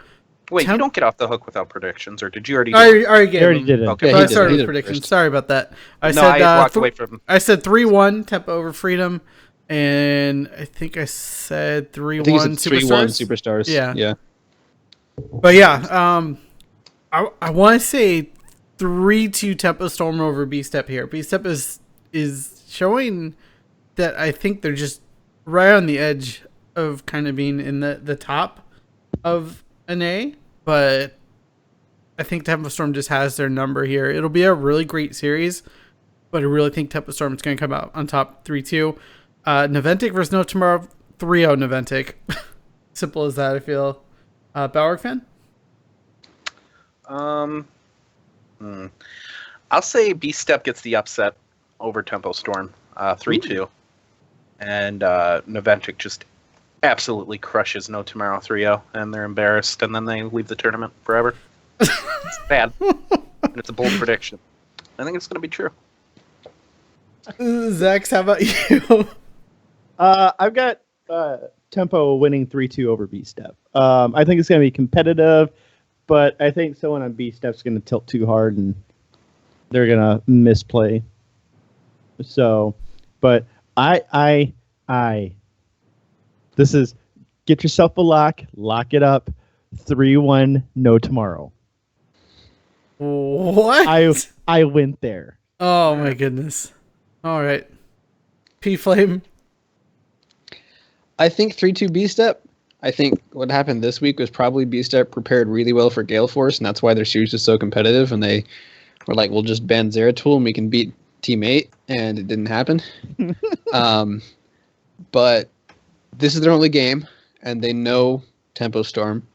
Wait, you don't get off the hook without predictions, or did you already? I already did it. Okay, Yeah, I started with did predictions. first. Sorry about that. I walked away from. I said 3-1 Tempo over Freedom. and I think I said 3-1 I think it's 3-1 Superstars. Superstars. Yeah. But yeah, I want to say 3-2 Tempo Storm over B Step here. B Step is showing that I think they're just right on the edge of kind of being in the top of an A, but I think Tempo Storm just has their number here. It'll be a really great series, but I really think Tempo Storm is going to come out on top 3-2. Naventic versus No Tomorrow, 3-0 Naventic. Simple as that, I feel. Powerhour fan? I'll say B Step gets the upset over Tempo Storm, 3-2. And Naventic just absolutely crushes No Tomorrow 3-0, and they're embarrassed, and then they leave the tournament forever. It's bad. And it's a bold prediction. I think it's going to be true. Zax, how about you? I've got Tempo winning 3-2 over B Step. I think it's going to be competitive, but I think someone on B Step's going to tilt too hard and they're going to misplay. So, but this is get yourself a lock it up. 3-1, No Tomorrow. What? I went there. Oh my goodness. All right. P Flame. I think 3-2 B Step. I think what happened this week was probably B Step prepared really well for Gale Force, and that's why their series is so competitive. And they were like, we'll just ban Zeratul and we can beat Team 8, and it didn't happen. But this is their only game, and they know Tempo Storm.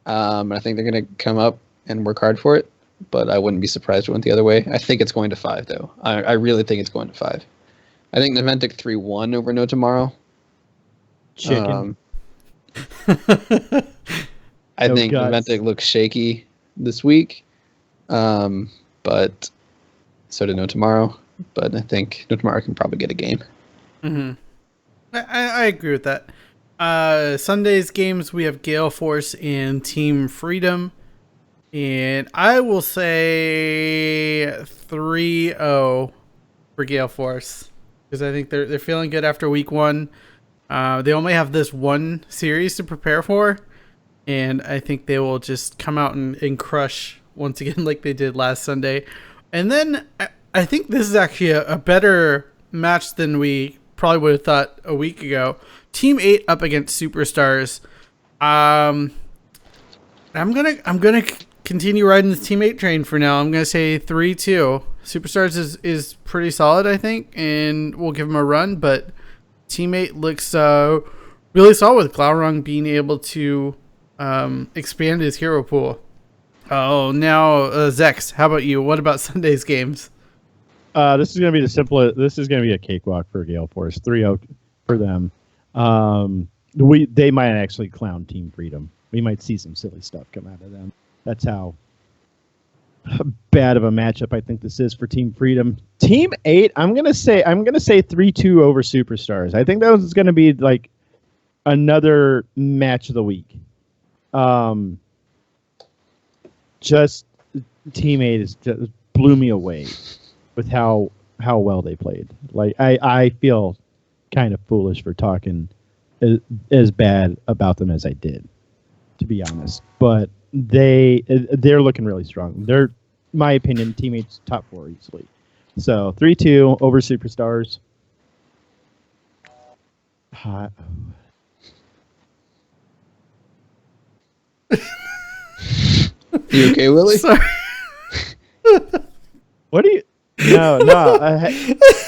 I think they're going to come up and work hard for it, but I wouldn't be surprised if it went the other way. I think it's going to 5, though. I really think it's going to 5. I think Naventic 3-1 over No Tomorrow. Chicken. I think Naventic looks shaky this week, but so did No Tomorrow. But I think No Tomorrow can probably get a game. Mm-hmm. I agree with that. Sunday's games, we have Gale Force and Team Freedom. And I will say 3-0 for Gale Force. Because I think they're feeling good after week 1. They only have this one series to prepare for. And I think they will just come out and crush once again like they did last Sunday. And then I think this is actually a better match than we probably would have thought a week ago. Team 8 up against Superstars. I'm gonna continue riding the Team 8 train for now. I'm gonna say 3-2. Superstars is pretty solid, I think, and we'll give them a run. But Team 8 looks really solid with Glaurung being able to expand his hero pool. Oh, now Zex, how about you? What about Sunday's games? This is going to be the simplest. This is going to be a cakewalk for Gale Force. 3-0 for them. They might actually clown Team Freedom. We might see some silly stuff come out of them. That's how bad of a matchup I think this is for Team Freedom. Team 8, I'm gonna say 3-2 over Superstars. I think that was going to be like another match of the week. Just Team 8 just blew me away with how well they played. Like I feel kind of foolish for talking as bad about them as I did, to be honest. But they're looking really strong. They're, my opinion, Team 8's top 4 easily. So 3-2 over Superstars. Hot. You okay, Willie? Sorry. What do you? No.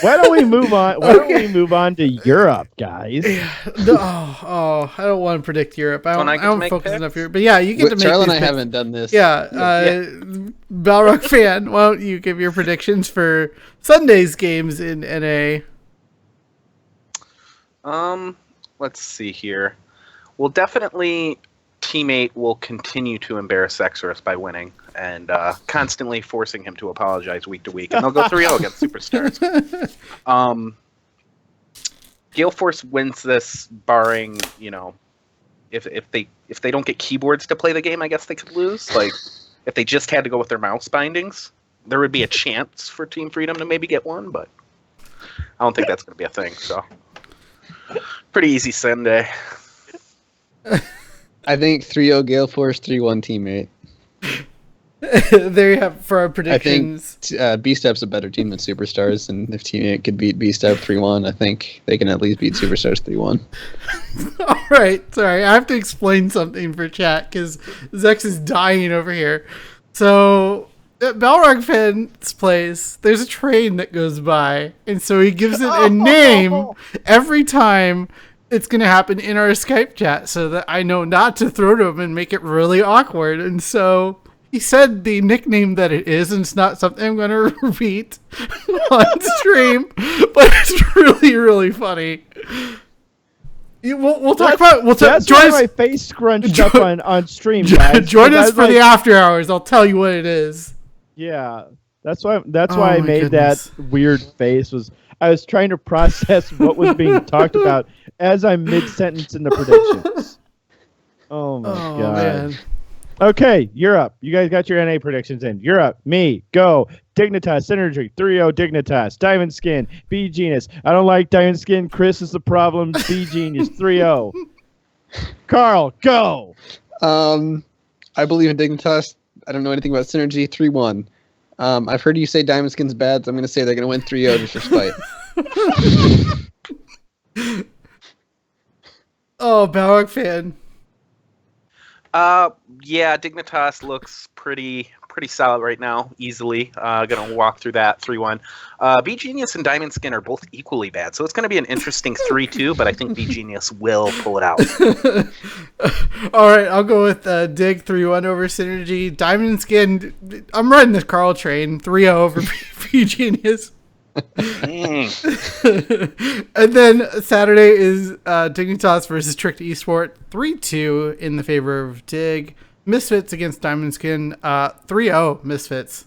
Why don't we move on? Why don't we move on to Europe, guys? I don't want to predict Europe. I don't focus enough here. But yeah, you get to make. Charlie and I picks. haven't done this. Yeah, Balrog fan, why don't you give your predictions for Sunday's games in NA? Let's see here. Well, definitely Team 8 will continue to embarrass Exorus by winning and constantly forcing him to apologize week to week. And they'll go 3-0 against Superstars. Gale Force wins this barring, if they don't get keyboards to play the game, I guess they could lose. Like, if they just had to go with their mouse bindings, there would be a chance for Team Freedom to maybe get one, but I don't think that's going to be a thing. So Pretty easy Sunday. I think 3-0 Gale Force, 3-1 teammate. There you have for our predictions. I think B-Step's a better team than Superstars, and if teammate could beat B-Step 3-1, I think they can at least beat Superstars 3-1. All right, sorry, I have to explain something for chat because Zex is dying over here. So at Balrog Fan's place, there's a train that goes by, and so he gives it a name every time it's going to happen in our Skype chat so that I know not to throw to him and make it really awkward. And so he said the nickname that it is, and it's not something I'm going to repeat on stream, but it's really, really funny. We'll talk about. That's why my face scrunched up on stream, guys. Join us for the after hours. I'll tell you what it is. Yeah, that's why I made that weird face. I was trying to process what was being talked about as I'm mid-sentence in the predictions. Oh my god. Man. Okay, you're up. You guys got your NA predictions in. You're up. Me. Go. Dignitas. Synergy. 3-0 Dignitas. Diamond Skin. B Genius. I don't like Diamond Skin. Chris is the problem. B Genius. 3-0. Carl, go. I believe in Dignitas. I don't know anything about Synergy. 3-1. I've heard you say Diamond Skin's bad, so I'm going to say they're going to win 3-0 just for spite. Oh, Balrog Fan. Yeah, Dignitas looks pretty solid right now. Easily gonna walk through that 3-1. B Genius and Diamond Skin are both equally bad, so it's gonna be an interesting 3-2. But I think B Genius will pull it out. All right, I'll go with Dig 3-1 over Synergy. Diamond Skin. I'm riding the Carl train 3-0 over B Genius. And then Saturday is Dignitas versus Tricked Esport 3-2 in the favor of Dig. Misfits against Diamond Skin 3-0 Misfits.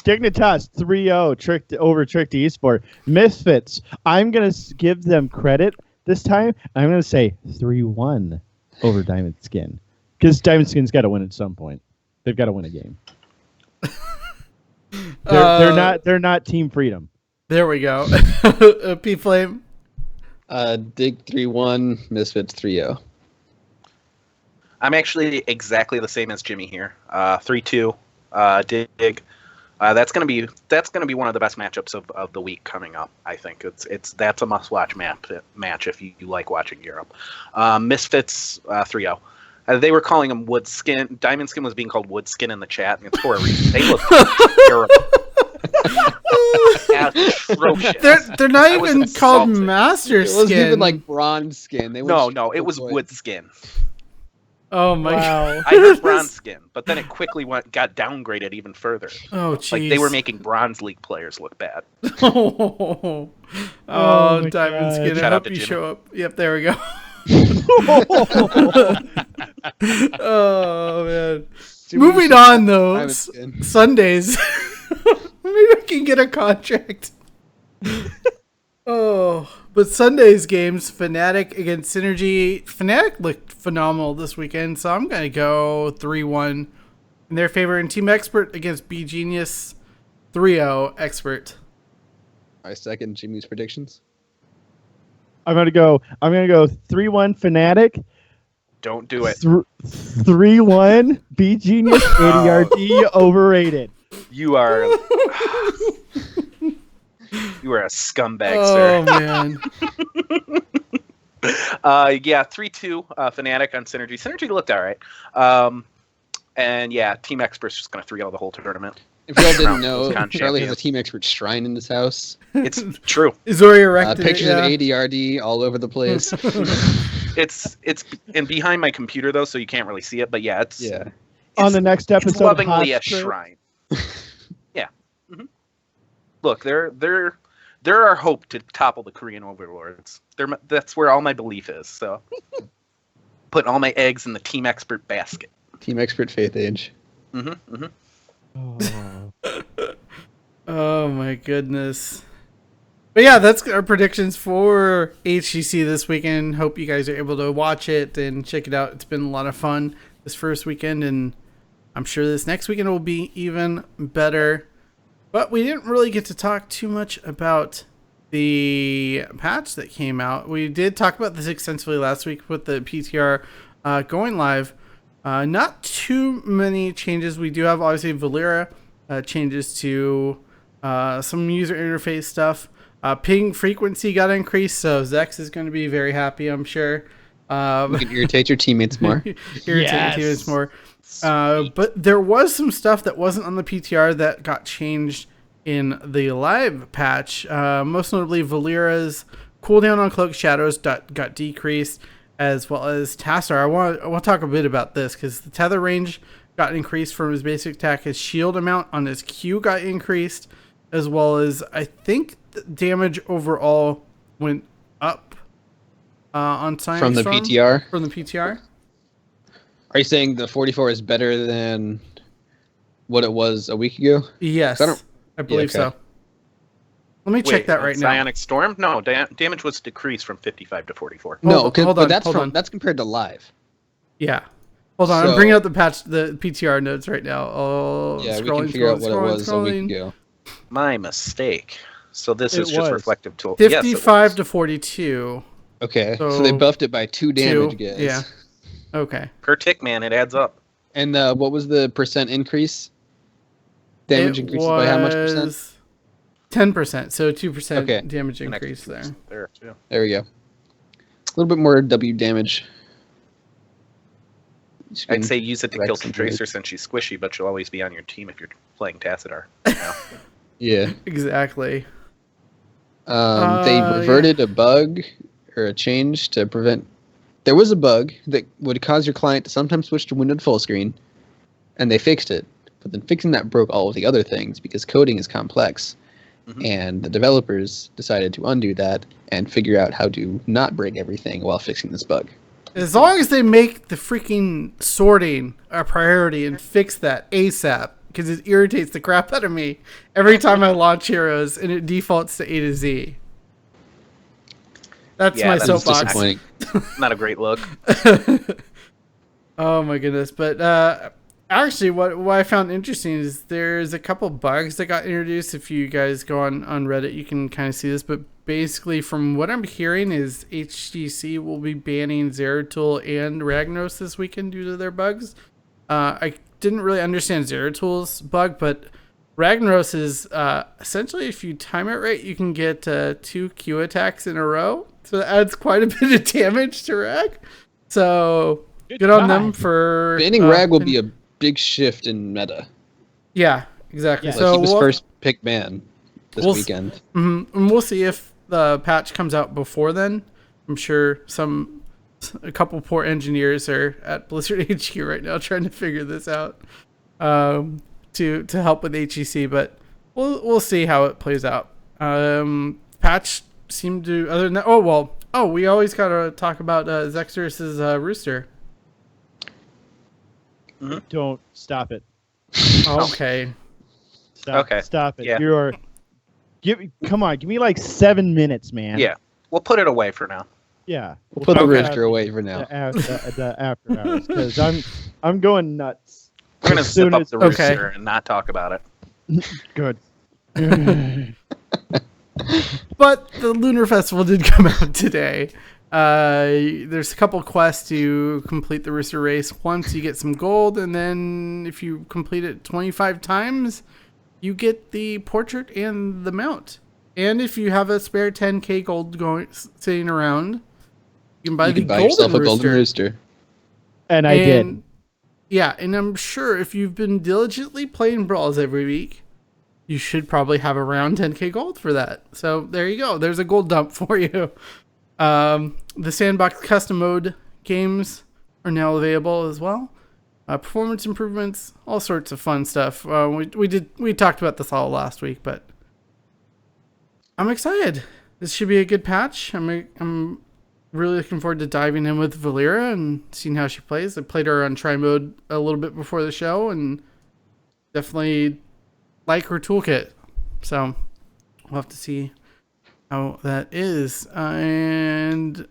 Dignitas 3-0 Tricked Esport. Misfits, I'm gonna give them credit this time. I'm gonna say 3-1 over Diamond Skin because Diamond Skin's got to win at some point. They've got to win a game. They're not Team Freedom. There we go. P Flame. Dig 3-1, Misfits 3-0. I'm actually exactly the same as Jimmy here. 3-2. Dig. That's gonna be one of the best matchups of the week coming up. I think that's a must watch match if you like watching Europe. Misfits 3-0. They were calling them Wood Skin. Diamond Skin was being called Wood Skin in the chat, and it's for a reason. They look terrible. Atrocious. They're not even called Master Skin. It wasn't even like Bronze Skin. No, it was Wood Skin. Oh my god! I heard Bronze Skin, but then it quickly got downgraded even further. Oh, jeez. Like they were making Bronze League players look bad. Oh, Diamond God. Skin. Shout I out hope to you Jimmy. show up. Yep, there we go. Oh man. Moving on though, Sundays. Maybe I can get a contract. Oh, but Sunday's games, Fnatic against Synergy. Fnatic looked phenomenal this weekend, so I'm gonna go 3-1 in their favor. And Team Expert against B Genius, 3-0 Expert. I second Jimmy's predictions. I'm gonna go 3-1 Fnatic. Don't do it. 3-1 B Genius. ADRD overrated. You are a scumbag, Oh sir. man. Yeah, 3-2 Fnatic on Synergy. Synergy looked all right. And yeah, Team Expert's just going to 3-0 the whole tournament. If y'all didn't know, Charlie has a Team Expert shrine in his house. It's true. Is already erected. Pictures of ADRD all over the place. It's and behind my computer though, so you can't really see it. But yeah, it's on the next episode. It's lovingly a Hot Strip. shrine. Yeah. Mm-hmm. Look, they're our hope to topple the Korean overlords. That's where all my belief is. So, put all my eggs in the Team Expert basket. Team Expert Faith Age. Mm-hmm. Mm-hmm. Oh my goodness. But yeah, that's our predictions for HGC this weekend. Hope you guys are able to watch it and check it out. It's been a lot of fun this first weekend, and I'm sure this next weekend will be even better. But we didn't really get to talk too much about the patch that came out. We did talk about this extensively last week with the PTR going live. Not too many changes. We do have obviously Valera changes to some user interface stuff. Ping frequency got increased, so Zex is going to be very happy, I'm sure. You can irritate your teammates more. Your teammates more. But there was some stuff that wasn't on the PTR that got changed in the live patch. Most notably, Valera's cooldown on Cloak Shadows got decreased, as well as Tassar. I want to talk a bit about this because the tether range got increased from his basic attack. His shield amount on his Q got increased, as well as I think the damage overall went up on Science From the Storm. PTR? From the PTR? Are you saying the 44 is better than what it was a week ago? Yes, I believe so. Let me check that right now. Psionic Storm? No, damage was decreased from 55 to 44. No, but that's compared to live. Yeah. Hold on, I'm bringing up the PTR notes right now. Yeah, we can figure out what it was a week ago. My mistake. So this is just reflective to 55 to 42. Okay, so they buffed it by 2 damage, guys. Yeah. Okay. Per tick, man, it adds up. And what was the percent increase? Damage increases by how much percent? 10%, so 2% damage increase there. There we go. A little bit more W damage. I'd say use it to kill some Tracer since she's squishy, but she'll always be on your team if you're playing Tassadar. Yeah. Exactly. They reverted a bug or a change to prevent... There was a bug that would cause your client to sometimes switch to windowed full screen, and they fixed it. But then fixing that broke all of the other things because coding is complex. And the developers decided to undo that and figure out how to not break everything while fixing this bug. As long as they make the freaking sorting a priority and fix that ASAP, because it irritates the crap out of me every time I launch heroes and it defaults to A to Z. That's my soapbox. Not a great look. Oh my goodness. But actually, what I found interesting is there's a couple bugs that got introduced. If you guys go on Reddit, you can kind of see this. But basically, from what I'm hearing, is HGC will be banning Zeratul and Ragnos this weekend due to their bugs. I didn't really understand Zeratul's bug, but Ragnos is essentially, if you time it right, you can get 2 Q attacks in a row. So that adds quite a bit of damage to Rag. So good on them for... Banning Rag will be a big shift in meta. Yeah, exactly. Yeah. So he was first pick ban this weekend. And we'll see if the patch comes out before then. I'm sure a couple poor engineers are at Blizzard HQ right now trying to figure this out to help with HGC, but we'll see how it plays out. Patch seemed to, other than that, we always gotta talk about Zexerus's Rooster. Don't stop it. Okay. Stop it. Yeah. Come on, give me like 7 minutes, man. Yeah, we'll put it away for now. Yeah, we'll put the Rooster away for now. The after hours, because I'm going nuts. We're gonna zip up the Rooster and not talk about it. Good. But the Lunar Festival did come out today. There's a couple quests to complete the Rooster race. Once you get some gold, and then if you complete it 25 times, you get the portrait and the mount. And if you have a spare 10k gold sitting around, you can buy yourself a golden rooster. And I did. Yeah, and I'm sure if you've been diligently playing Brawls every week, you should probably have around 10k gold for that. So there you go. There's a gold dump for you. The Sandbox custom mode games are now available as well. Performance improvements, all sorts of fun stuff. We talked about this all last week, but I'm excited. This should be a good patch. I'm really looking forward to diving in with Valera and seeing how she plays. I played her on try mode a little bit before the show and definitely like her toolkit. So we'll have to see how that is. And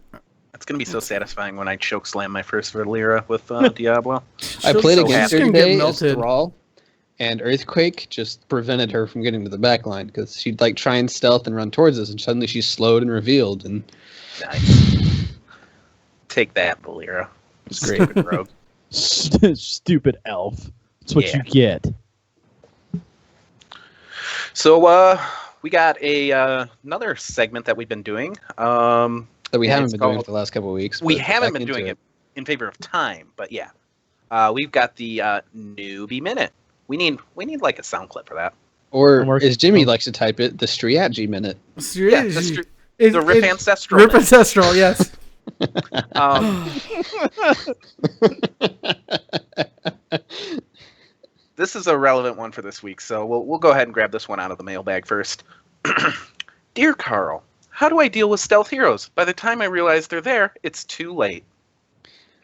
it's going to be so satisfying when I choke slam my first Valera with Diablo. I played against her today as Thrall, and Earthquake just prevented her from getting to the back line because she'd like try and stealth and run towards us, and suddenly she's slowed and revealed. And Nice. Take that, Valera. it's great. Stupid rogue. Stupid elf. That's what Yeah. you get. So we got another segment that we've been doing. That we And haven't it's been doing called- for the last couple of weeks. We but haven't back been doing into it in favor of time, but yeah. We've got the newbie minute. We need like a sound clip for that. Or I'm working- as Jimmy likes to type it, the Striatgy minute. Yeah, the Rip Ancestral. Rip minute. Ancestral, yes. This is a relevant one for this week, so we'll go ahead and grab this one out of the mailbag first. Dear Carl, how do I deal with stealth heroes? By the time I realize they're there, it's too late.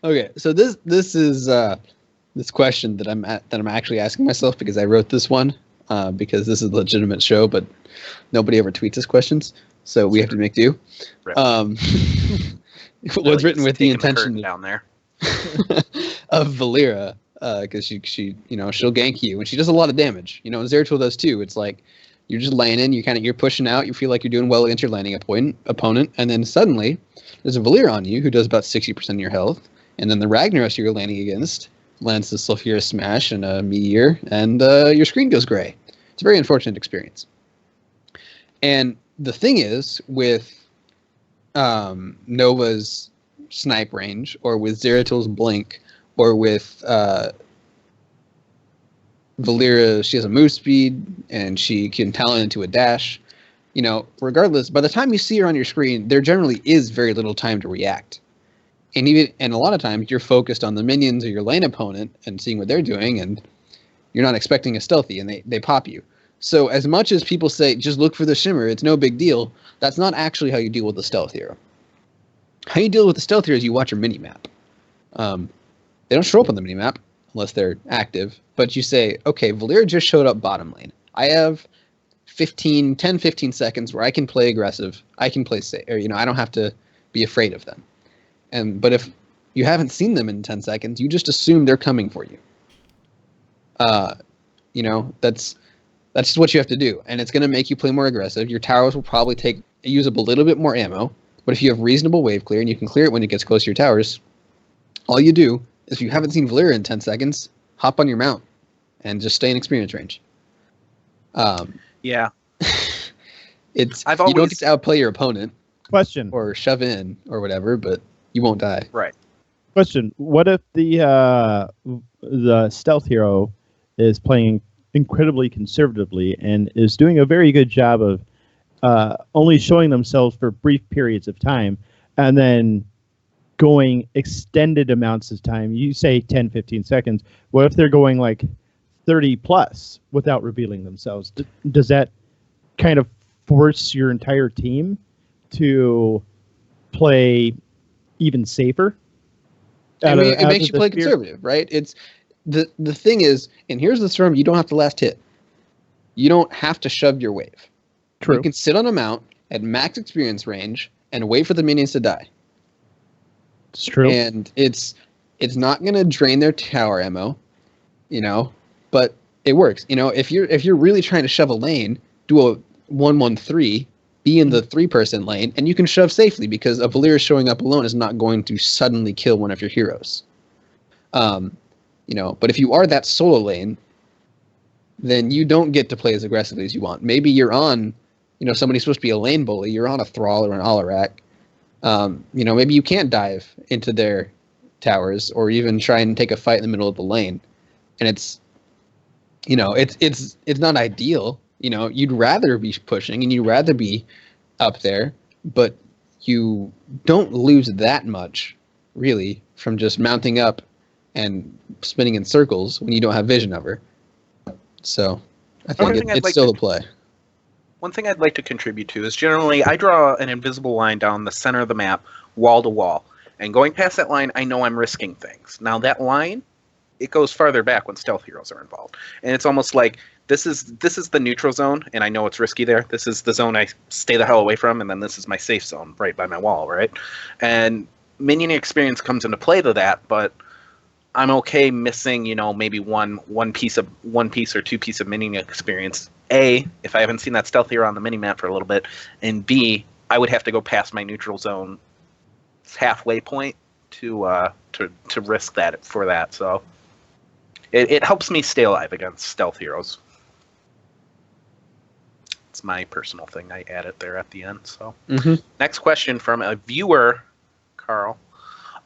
Okay, so this is this question that I'm actually asking myself because I wrote this one because this is a legitimate show, but nobody ever tweets us questions, so we have to make do. Right. It was Really written with the taking curtain intention down there. of Valera, because she she'll gank you and she does a lot of damage. And Zeratul does too. It's like you're just landing, you're pushing out, you feel like you're doing well against your landing opponent, and then suddenly there's a Valera on you who does about 60% of your health, and then the Ragnaros you're landing against lands the Sulfurous Smash and a Meteor, and your screen goes gray. It's a very unfortunate experience. And the thing is, with Nova's snipe range, or with Zeratul's blink, or with Valera, she has a move speed, and she can talent into a dash. Regardless, by the time you see her on your screen, there generally is very little time to react. And a lot of times you're focused on the minions or your lane opponent and seeing what they're doing, and you're not expecting a stealthy, and they pop you. So as much as people say, just look for the shimmer, it's no big deal, that's not actually how you deal with the stealth hero. How you deal with the stealth hero is you watch your minimap. They don't show up on the minimap unless they're active, but you say, okay, Valera just showed up bottom lane. I have 15 seconds where I can play aggressive, I can play safe, or I don't have to be afraid of them. But if you haven't seen them in 10 seconds, you just assume they're coming for you. That's just what you have to do, and it's going to make you play more aggressive. Your towers will probably use up a little bit more ammo, but if you have reasonable wave clear and you can clear it when it gets close to your towers, all you do is, if you haven't seen Valera in 10 seconds, hop on your mount and just stay in experience range. Yeah. You don't get to outplay your opponent Question. or shove in or whatever, but you won't die. Right. Question. What if the stealth hero is playing incredibly conservatively and is doing a very good job of only showing themselves for brief periods of time and then going extended amounts of time? You say 10, 15 seconds. What if they're going like 30 plus without revealing themselves? Does that kind of force your entire team to play even safer? It makes you play conservative, right? It's the thing is, and here's the term: you don't have to last hit. You don't have to shove your wave. True. You can sit on a mount at max experience range and wait for the minions to die. It's true. And it's not going to drain their tower ammo, but it works. If you're really trying to shove a lane, do a 1-1-3, be in the 3-person lane, and you can shove safely because a Valera showing up alone is not going to suddenly kill one of your heroes. But if you are that solo lane, then you don't get to play as aggressively as you want. Maybe you're on, somebody's supposed to be a lane bully, you're on a Thrall or an Alarak. Maybe you can't dive into their towers or even try and take a fight in the middle of the lane. And it's not ideal. You'd rather be pushing and you'd rather be up there, but you don't lose that much, really, from just mounting up and spinning in circles when you don't have vision of her. So I think it's still a play. One thing I'd like to contribute to is generally I draw an invisible line down the center of the map, wall to wall. And going past that line, I know I'm risking things. Now that line, it goes farther back when stealth heroes are involved. And it's almost like this is the neutral zone, and I know it's risky there. This is the zone I stay the hell away from, and then this is my safe zone right by my wall, right? And minion experience comes into play to that, but I'm okay missing, maybe one piece or two piece of mini experience. A, if I haven't seen that stealth hero on the mini map for a little bit, and B, I would have to go past my neutral zone halfway point to risk that for that. So it helps me stay alive against stealth heroes. It's my personal thing. I add it there at the end. So Next question from a viewer, Carl.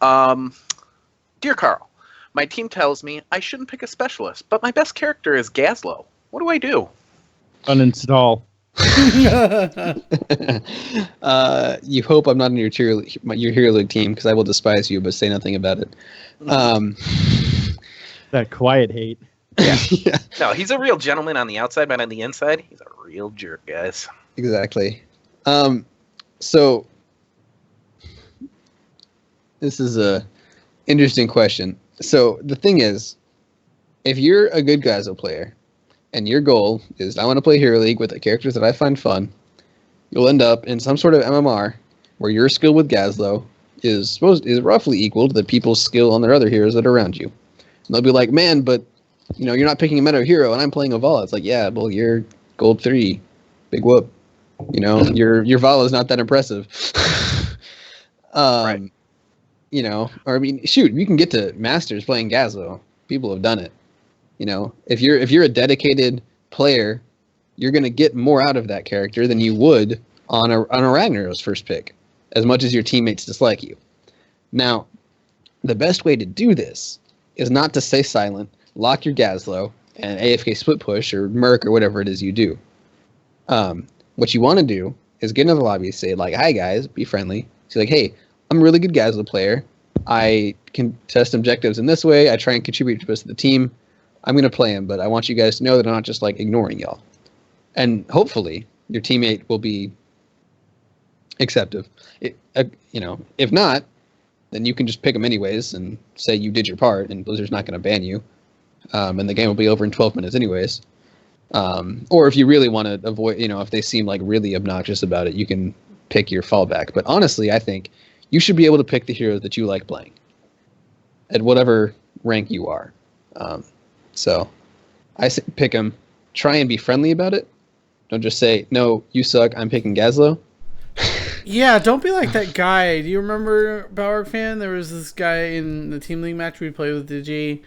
Dear Carl, my team tells me I shouldn't pick a specialist, but my best character is Gazlowe. What do I do? Uninstall. You hope I'm not in your Hero League team, because I will despise you, but say nothing about it. That quiet hate. Yeah. No, he's a real gentleman on the outside, but on the inside, he's a real jerk, guys. Exactly. So this is a interesting question. So the thing is, if you're a good Gazo player and your goal is I want to play Hero League with the characters that I find fun, you'll end up in some sort of MMR where your skill with Gazlowe is roughly equal to the people's skill on their other heroes that are around you. And they'll be like, man, but you're not picking a meta hero and I'm playing a Vala. It's like, yeah, well, you're gold 3. Big whoop. Your Vala is not that impressive. Right. Or I mean, shoot, you can get to Masters playing Gazlowe. People have done it. If you're a dedicated player, you're going to get more out of that character than you would on a Ragnarok's first pick, as much as your teammates dislike you. Now, the best way to do this is not to stay silent, lock your Gazlowe, and AFK split push or Merc or whatever it is you do. What you want to do is get into the lobby, say like, hi guys, be friendly. Say like, hey, I'm a really good Gazlowe player. I can test objectives in this way. I try and contribute to the rest of the team. I'm going to play him, but I want you guys to know that I'm not just like ignoring y'all. And hopefully your teammate will be acceptive. If not, then you can just pick them anyways and say you did your part, and Blizzard's not going to ban you. And the game will be over in 12 minutes anyways. Or if you really want to avoid, if they seem like really obnoxious about it, you can pick your fallback. But honestly, I think you should be able to pick the heroes that you like playing at whatever rank you are. So I say pick them. Try and be friendly about it. Don't just say, no, you suck, I'm picking Gazlowe. Yeah, don't be like that guy. Do you remember Powerhour fan? There was this guy in the Team League match we played with Digi,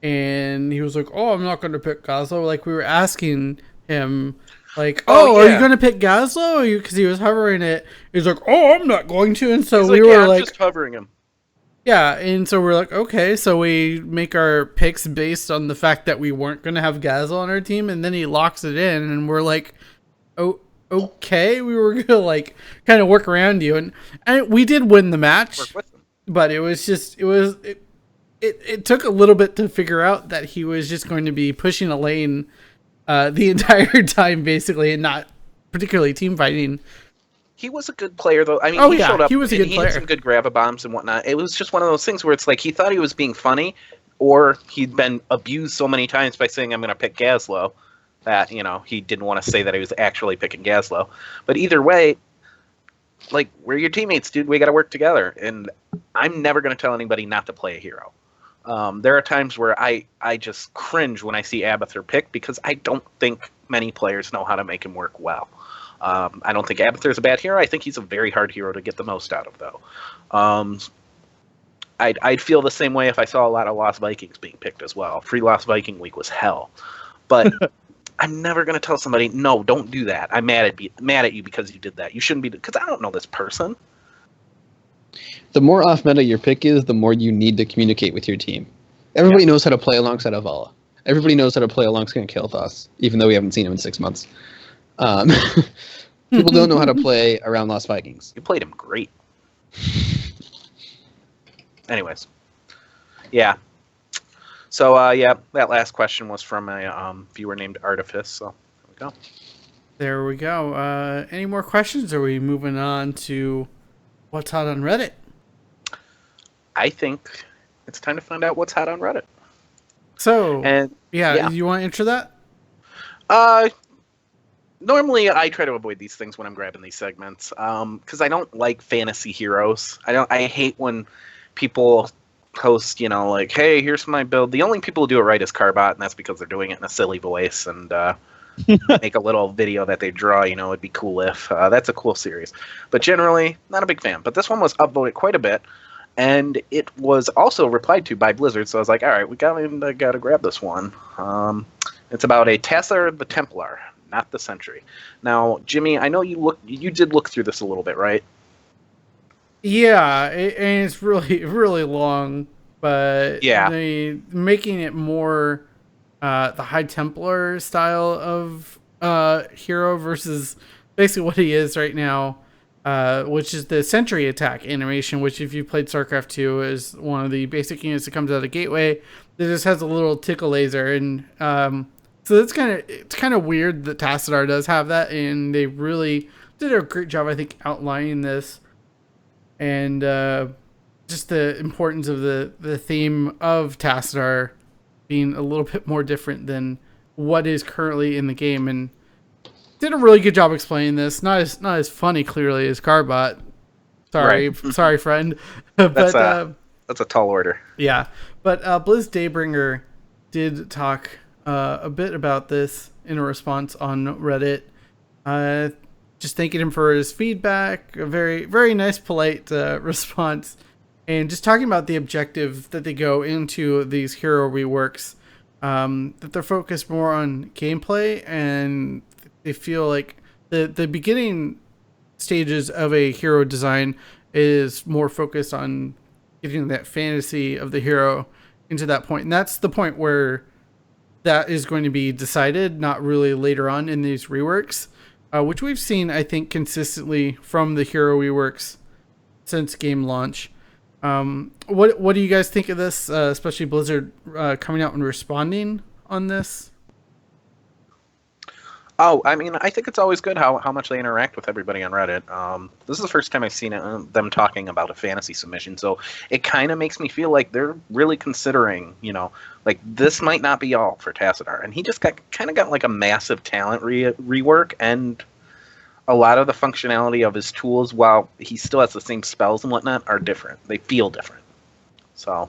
and he was like, oh, I'm not going to pick Gazlowe. Like, we were asking him, like, are you going to pick Gazlowe? Because he was hovering it. He was like, oh, I'm not going to. And so we were like, I'm just hovering him. Yeah, and so we're like, okay, so we make our picks based on the fact that we weren't going to have Gazlowe on our team, and then he locks it in, and we're like, oh, okay, we were going to, like, kind of work around you, and we did win the match, but it was just, it took a little bit to figure out that he was just going to be pushing a lane the entire time, basically, and not particularly team fighting. He was a good player, though. I mean, he showed up. He was a good player. He had some good grab-a-bombs and whatnot. It was just one of those things where it's like he thought he was being funny, or he'd been abused so many times by saying, I'm going to pick Gazlowe, that, he didn't want to say that he was actually picking Gazlowe. But either way, like, we're your teammates, dude. We got to work together. And I'm never going to tell anybody not to play a hero. There are times where I just cringe when I see Abathur picked, because I don't think many players know how to make him work well. I don't think Abathur is a bad hero. I think he's a very hard hero to get the most out of, though. I'd feel the same way if I saw a lot of Lost Vikings being picked as well. Free Lost Viking week was hell. But I'm never going to tell somebody, no, don't do that. I'm mad at you because you did that. You shouldn't be, because I don't know this person. The more off-meta your pick is, the more you need to communicate with your team. Everybody knows how to play alongside Avala. Everybody knows how to play alongside Kael'thas, even though we haven't seen him in 6 months. People don't know how to play around Lost Vikings. You played him great. Anyways. Yeah. So, that last question was from a viewer named Artifice, so there we go. Any more questions, or are we moving on to what's hot on Reddit? I think it's time to find out what's hot on Reddit. So, you want to intro that? Normally, I try to avoid these things when I'm grabbing these segments, because I don't like fantasy heroes. I hate when people post, like, hey, here's my build. The only people who do it right is Carbot, and that's because they're doing it in a silly voice and make a little video that they draw. It'd be cool if that's a cool series. But generally, not a big fan. But this one was upvoted quite a bit, and it was also replied to by Blizzard. So I was like, all right, we gotta grab this one. It's about a Tassadar the Templar, not the Sentry. Now, Jimmy, I know you did look through this a little bit, right? Yeah, and it's really, really long, but Yeah. making it more the High Templar style of hero versus basically what he is right now, which is the Sentry attack animation, which if you played StarCraft 2 is one of the basic units that comes out of the gateway. That just has a little tickle laser, and so it's kind of weird that Tassadar does have that, and they really did a great job, I think, outlining this. And just the importance of the theme of Tassadar being a little bit more different than what is currently in the game, and did a really good job explaining this. Not as funny clearly as Carbot. Sorry, right. Sorry, friend. But that's a tall order. Yeah, but Blizz Daybringer did talk a bit about this in a response on Reddit. Just thanking him for his feedback, a very, very nice, polite response, and just talking about the objective that they go into these hero reworks, that they're focused more on gameplay, and they feel like the beginning stages of a hero design is more focused on getting that fantasy of the hero into that point, and that's the point where that is going to be decided, not really later on in these reworks. Which we've seen, I think, consistently from the hero reworks since game launch. What do you guys think of this, especially Blizzard coming out and responding on this? Oh, I mean, I think it's always good how much they interact with everybody on Reddit. This is the first time I've seen them talking about a fantasy submission, so it kind of makes me feel like they're really considering, like this might not be all for Tassadar, and he just got like a massive talent rework, and a lot of the functionality of his tools, while he still has the same spells and whatnot, are different. They feel different. So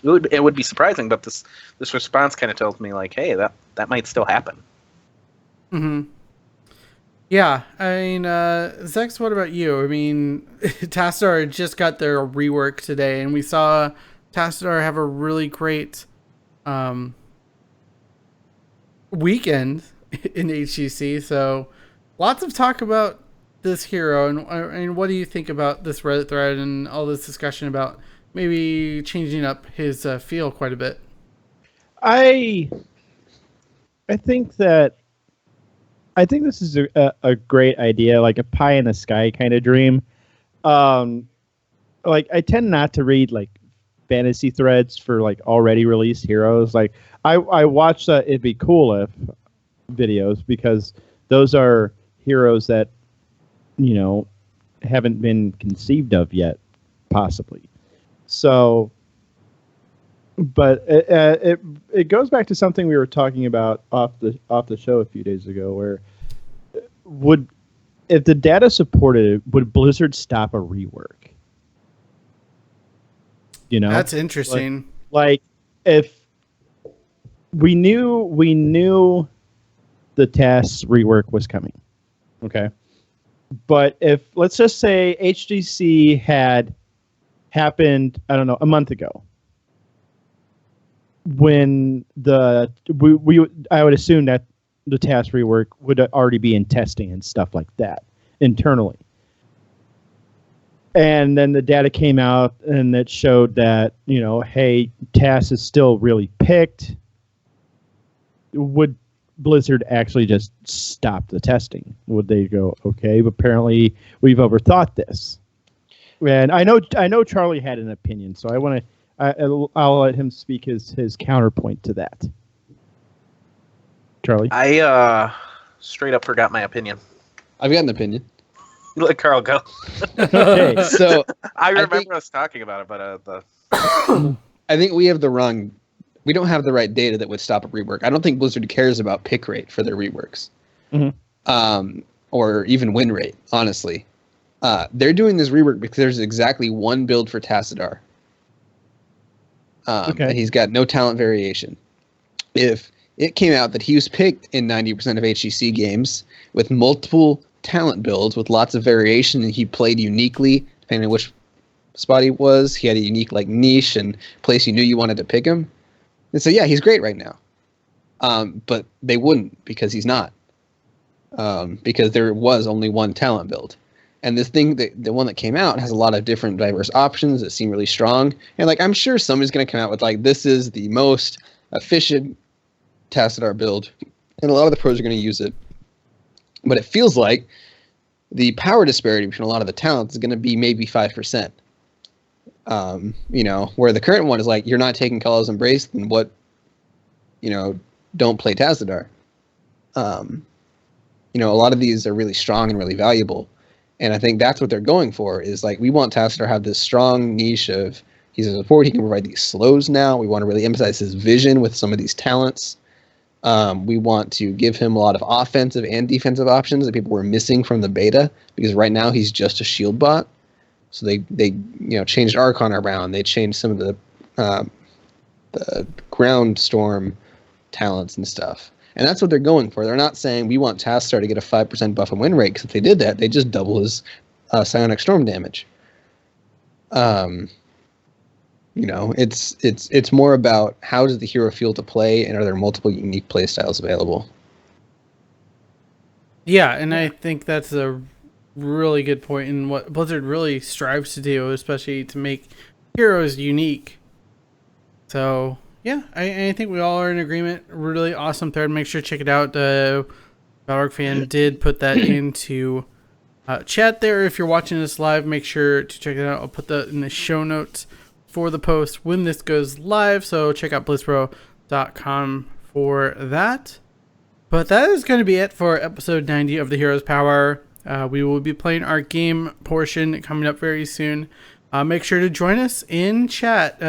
it would be surprising, but this response kind of tells me like, hey, that might still happen. Mm-hmm. Yeah, I mean, Zex, what about you? I mean, Tassadar just got their rework today, and we saw Tassadar have a really great weekend in HGC, so lots of talk about this hero, and what do you think about this Reddit thread and all this discussion about maybe changing up his feel quite a bit? I think this is a great idea, like a pie in the sky kind of dream. Like I tend not to read like fantasy threads for like already released heroes. Like I watch the It'd Be Cool If videos because those are heroes that haven't been conceived of yet, possibly. So, but it goes back to something we were talking about off the show a few days ago, where if the data supported it, would Blizzard stop a rework? That's interesting. Like if we knew the TAS rework was coming, okay. But if, let's just say, HGC had happened, I don't know, a month ago, when I would assume that the TAS rework would already be in testing and stuff like that internally. And then the data came out and it showed that, hey, TAS is still really picked. Would Blizzard actually just stop the testing? Would they go, okay, but apparently we've overthought this? And I know Charlie had an opinion, so I'll let him speak his counterpoint to that. Charlie? I straight up forgot my opinion. I've got an opinion. Let Carl go. Okay. So I remember us talking about it, but I think we don't have the right data that would stop a rework. I don't think Blizzard cares about pick rate for their reworks, or even win rate. Honestly, they're doing this rework because there's exactly one build for Tassadar, And he's got no talent variation. If it came out that he was picked in 90% of HGC games with multiple talent builds with lots of variation, and he played uniquely depending on which spot he was, he had a unique like niche and place you knew you wanted to pick him. And so yeah, he's great right now. But they wouldn't, because he's not. Because there was only one talent build. And this thing, the one that came out, has a lot of different diverse options that seem really strong. And like, I'm sure somebody's going to come out with like, this is the most efficient Tassadar build, and a lot of the pros are going to use it. But it feels like the power disparity between a lot of the talents is going to be maybe 5%. Where the current one is like, you're not taking Kala's Embrace, then what? Don't play Tassadar. A lot of these are really strong and really valuable. And I think that's what they're going for, is like, we want Tassadar to have this strong niche of, he's a support, he can provide these slows now. We want to really emphasize his vision with some of these talents. We want to give him a lot of offensive and defensive options that people were missing from the beta, because right now he's just a shield bot. So they changed Archon around. They changed some of the ground storm talents and stuff. And that's what they're going for. They're not saying we want Tassadar to get a 5% buff and win rate, because if they did that, they just double his psionic storm damage. It's more about how does the hero feel to play, and are there multiple unique play styles available? Yeah, and I think that's a really good point in what Blizzard really strives to do, especially to make heroes unique. So yeah, I think we all are in agreement. Really awesome thread. Make sure to check it out. Valorg fan did put that into chat there. If you're watching this live, make sure to check it out. I'll put that in the show notes for the post when this goes live. So check out blizzpro.com for that. But that is going to be it for episode 90 of the Heroes Power. We will be playing our game portion coming up very soon. Make sure to join us in chat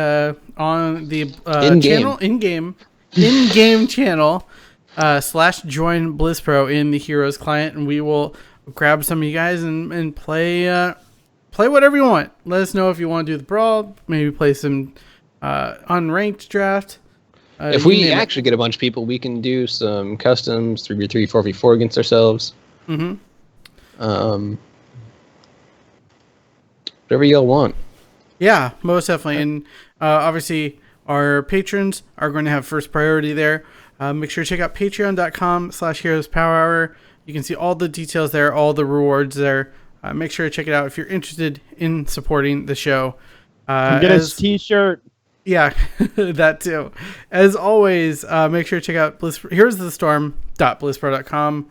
on the channel in-game channel /join BlizzPro in the Heroes client, and we will grab some of you guys and play whatever you want. Let us know if you want to do the brawl, maybe play some unranked draft. If we actually get a bunch of people, we can do some customs 3v3, 4v4 against ourselves. Mm-hmm. Whatever y'all want. Yeah, most definitely. And obviously, our patrons are going to have first priority there. Make sure to check out patreon.com/heroespowerhour. You can see all the details there, all the rewards there. Make sure to check it out if you're interested in supporting the show. Get his t-shirt. Yeah, that too. As always, make sure to check out here'sthestorm.blizzpro.com.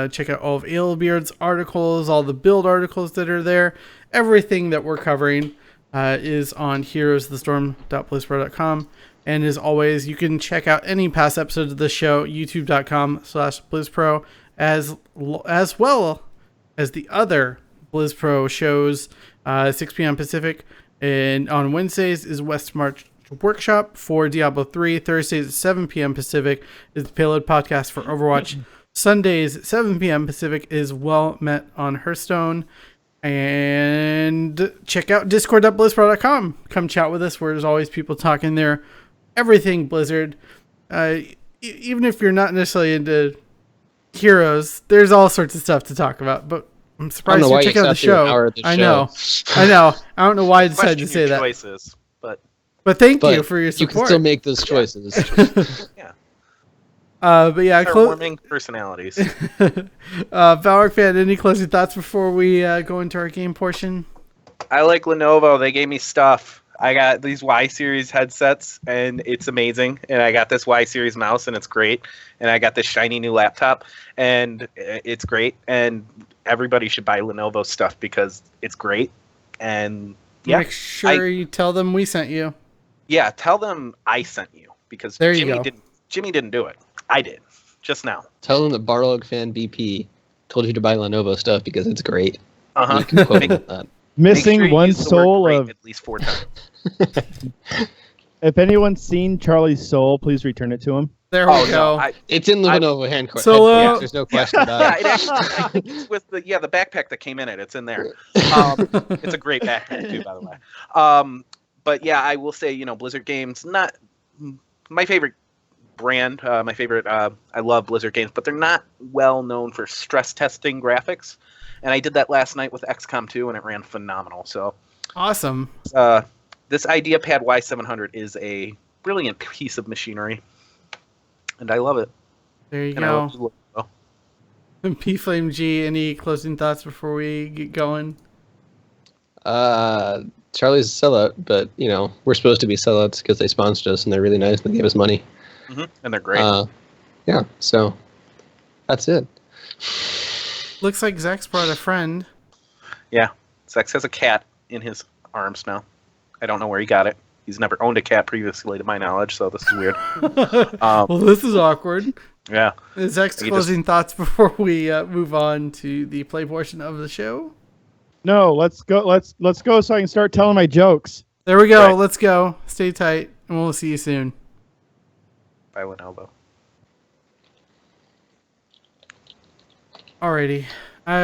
Check out all of Alebeard's articles, all the build articles that are there. Everything that we're covering is on heroesthestorm.blizzpro.com. And as always, you can check out any past episodes of the show, youtube.com/BlizzPro, as well as the other BlizzPro shows, 6 p.m. Pacific. And on Wednesdays is West March Workshop for Diablo 3. Thursdays at 7 p.m. Pacific is the Payload Podcast for Overwatch. Sundays at 7 p.m. Pacific is Well Met on Hearthstone. And check out discord.blizzpro.com. Come chat with us, where there's always people talking there. Everything Blizzard. Even if you're not necessarily into heroes, there's all sorts of stuff to talk about. But I'm surprised you're checking out the show. I know. I don't know why I decided to say that. Choices, but thank you for your support. You can still make those choices. Yeah. But yeah, warming personalities. Valorg fan, any closing thoughts before we go into our game portion? I like Lenovo. They gave me stuff. I got these Y series headsets, and it's amazing. And I got this Y series mouse, and it's great. And I got this shiny new laptop, and it's great. And everybody should buy Lenovo stuff because it's great. And yeah, make sure you tell them we sent you. Yeah, tell them I sent you, because Jimmy didn't do it. I did just now. Tell them that Barlog fan BP told you to buy Lenovo stuff because it's great. You can quote him on that. Missing sure one soul of at least 4 times. If anyone's seen Charlie's soul, please return it to him. There we go. No, it's in Lenovo headquarters. There's no question about it. I think it's with the backpack that came in it. It's in there. It's a great backpack too, by the way. But yeah, I will say, Blizzard games, not my favorite brand. My favorite. I love Blizzard games, but they're not well known for stress testing graphics. And I did that last night with XCOM 2, and it ran phenomenal. So Awesome. this IdeaPad Y700 is a brilliant piece of machinery, and I love it. There you And I go. love the logo. P Flame G, any closing thoughts before we get going? Charlie's a sellout, but we're supposed to be sellouts because they sponsored us and they're really nice and they gave us money. And they're great. Yeah, so that's it. Looks like Zach's brought a friend. Yeah, Sex has a cat in his arms now. I don't know where he got it. He's never owned a cat previously, to my knowledge, so this is weird. Well, this is awkward. Yeah. Zach's closing thoughts before we move on to the play portion of the show. No, let's go. Let's go so I can start telling my jokes. There we go. Right. Let's go. Stay tight, and we'll see you soon. Bye, Lenovo. Alrighty.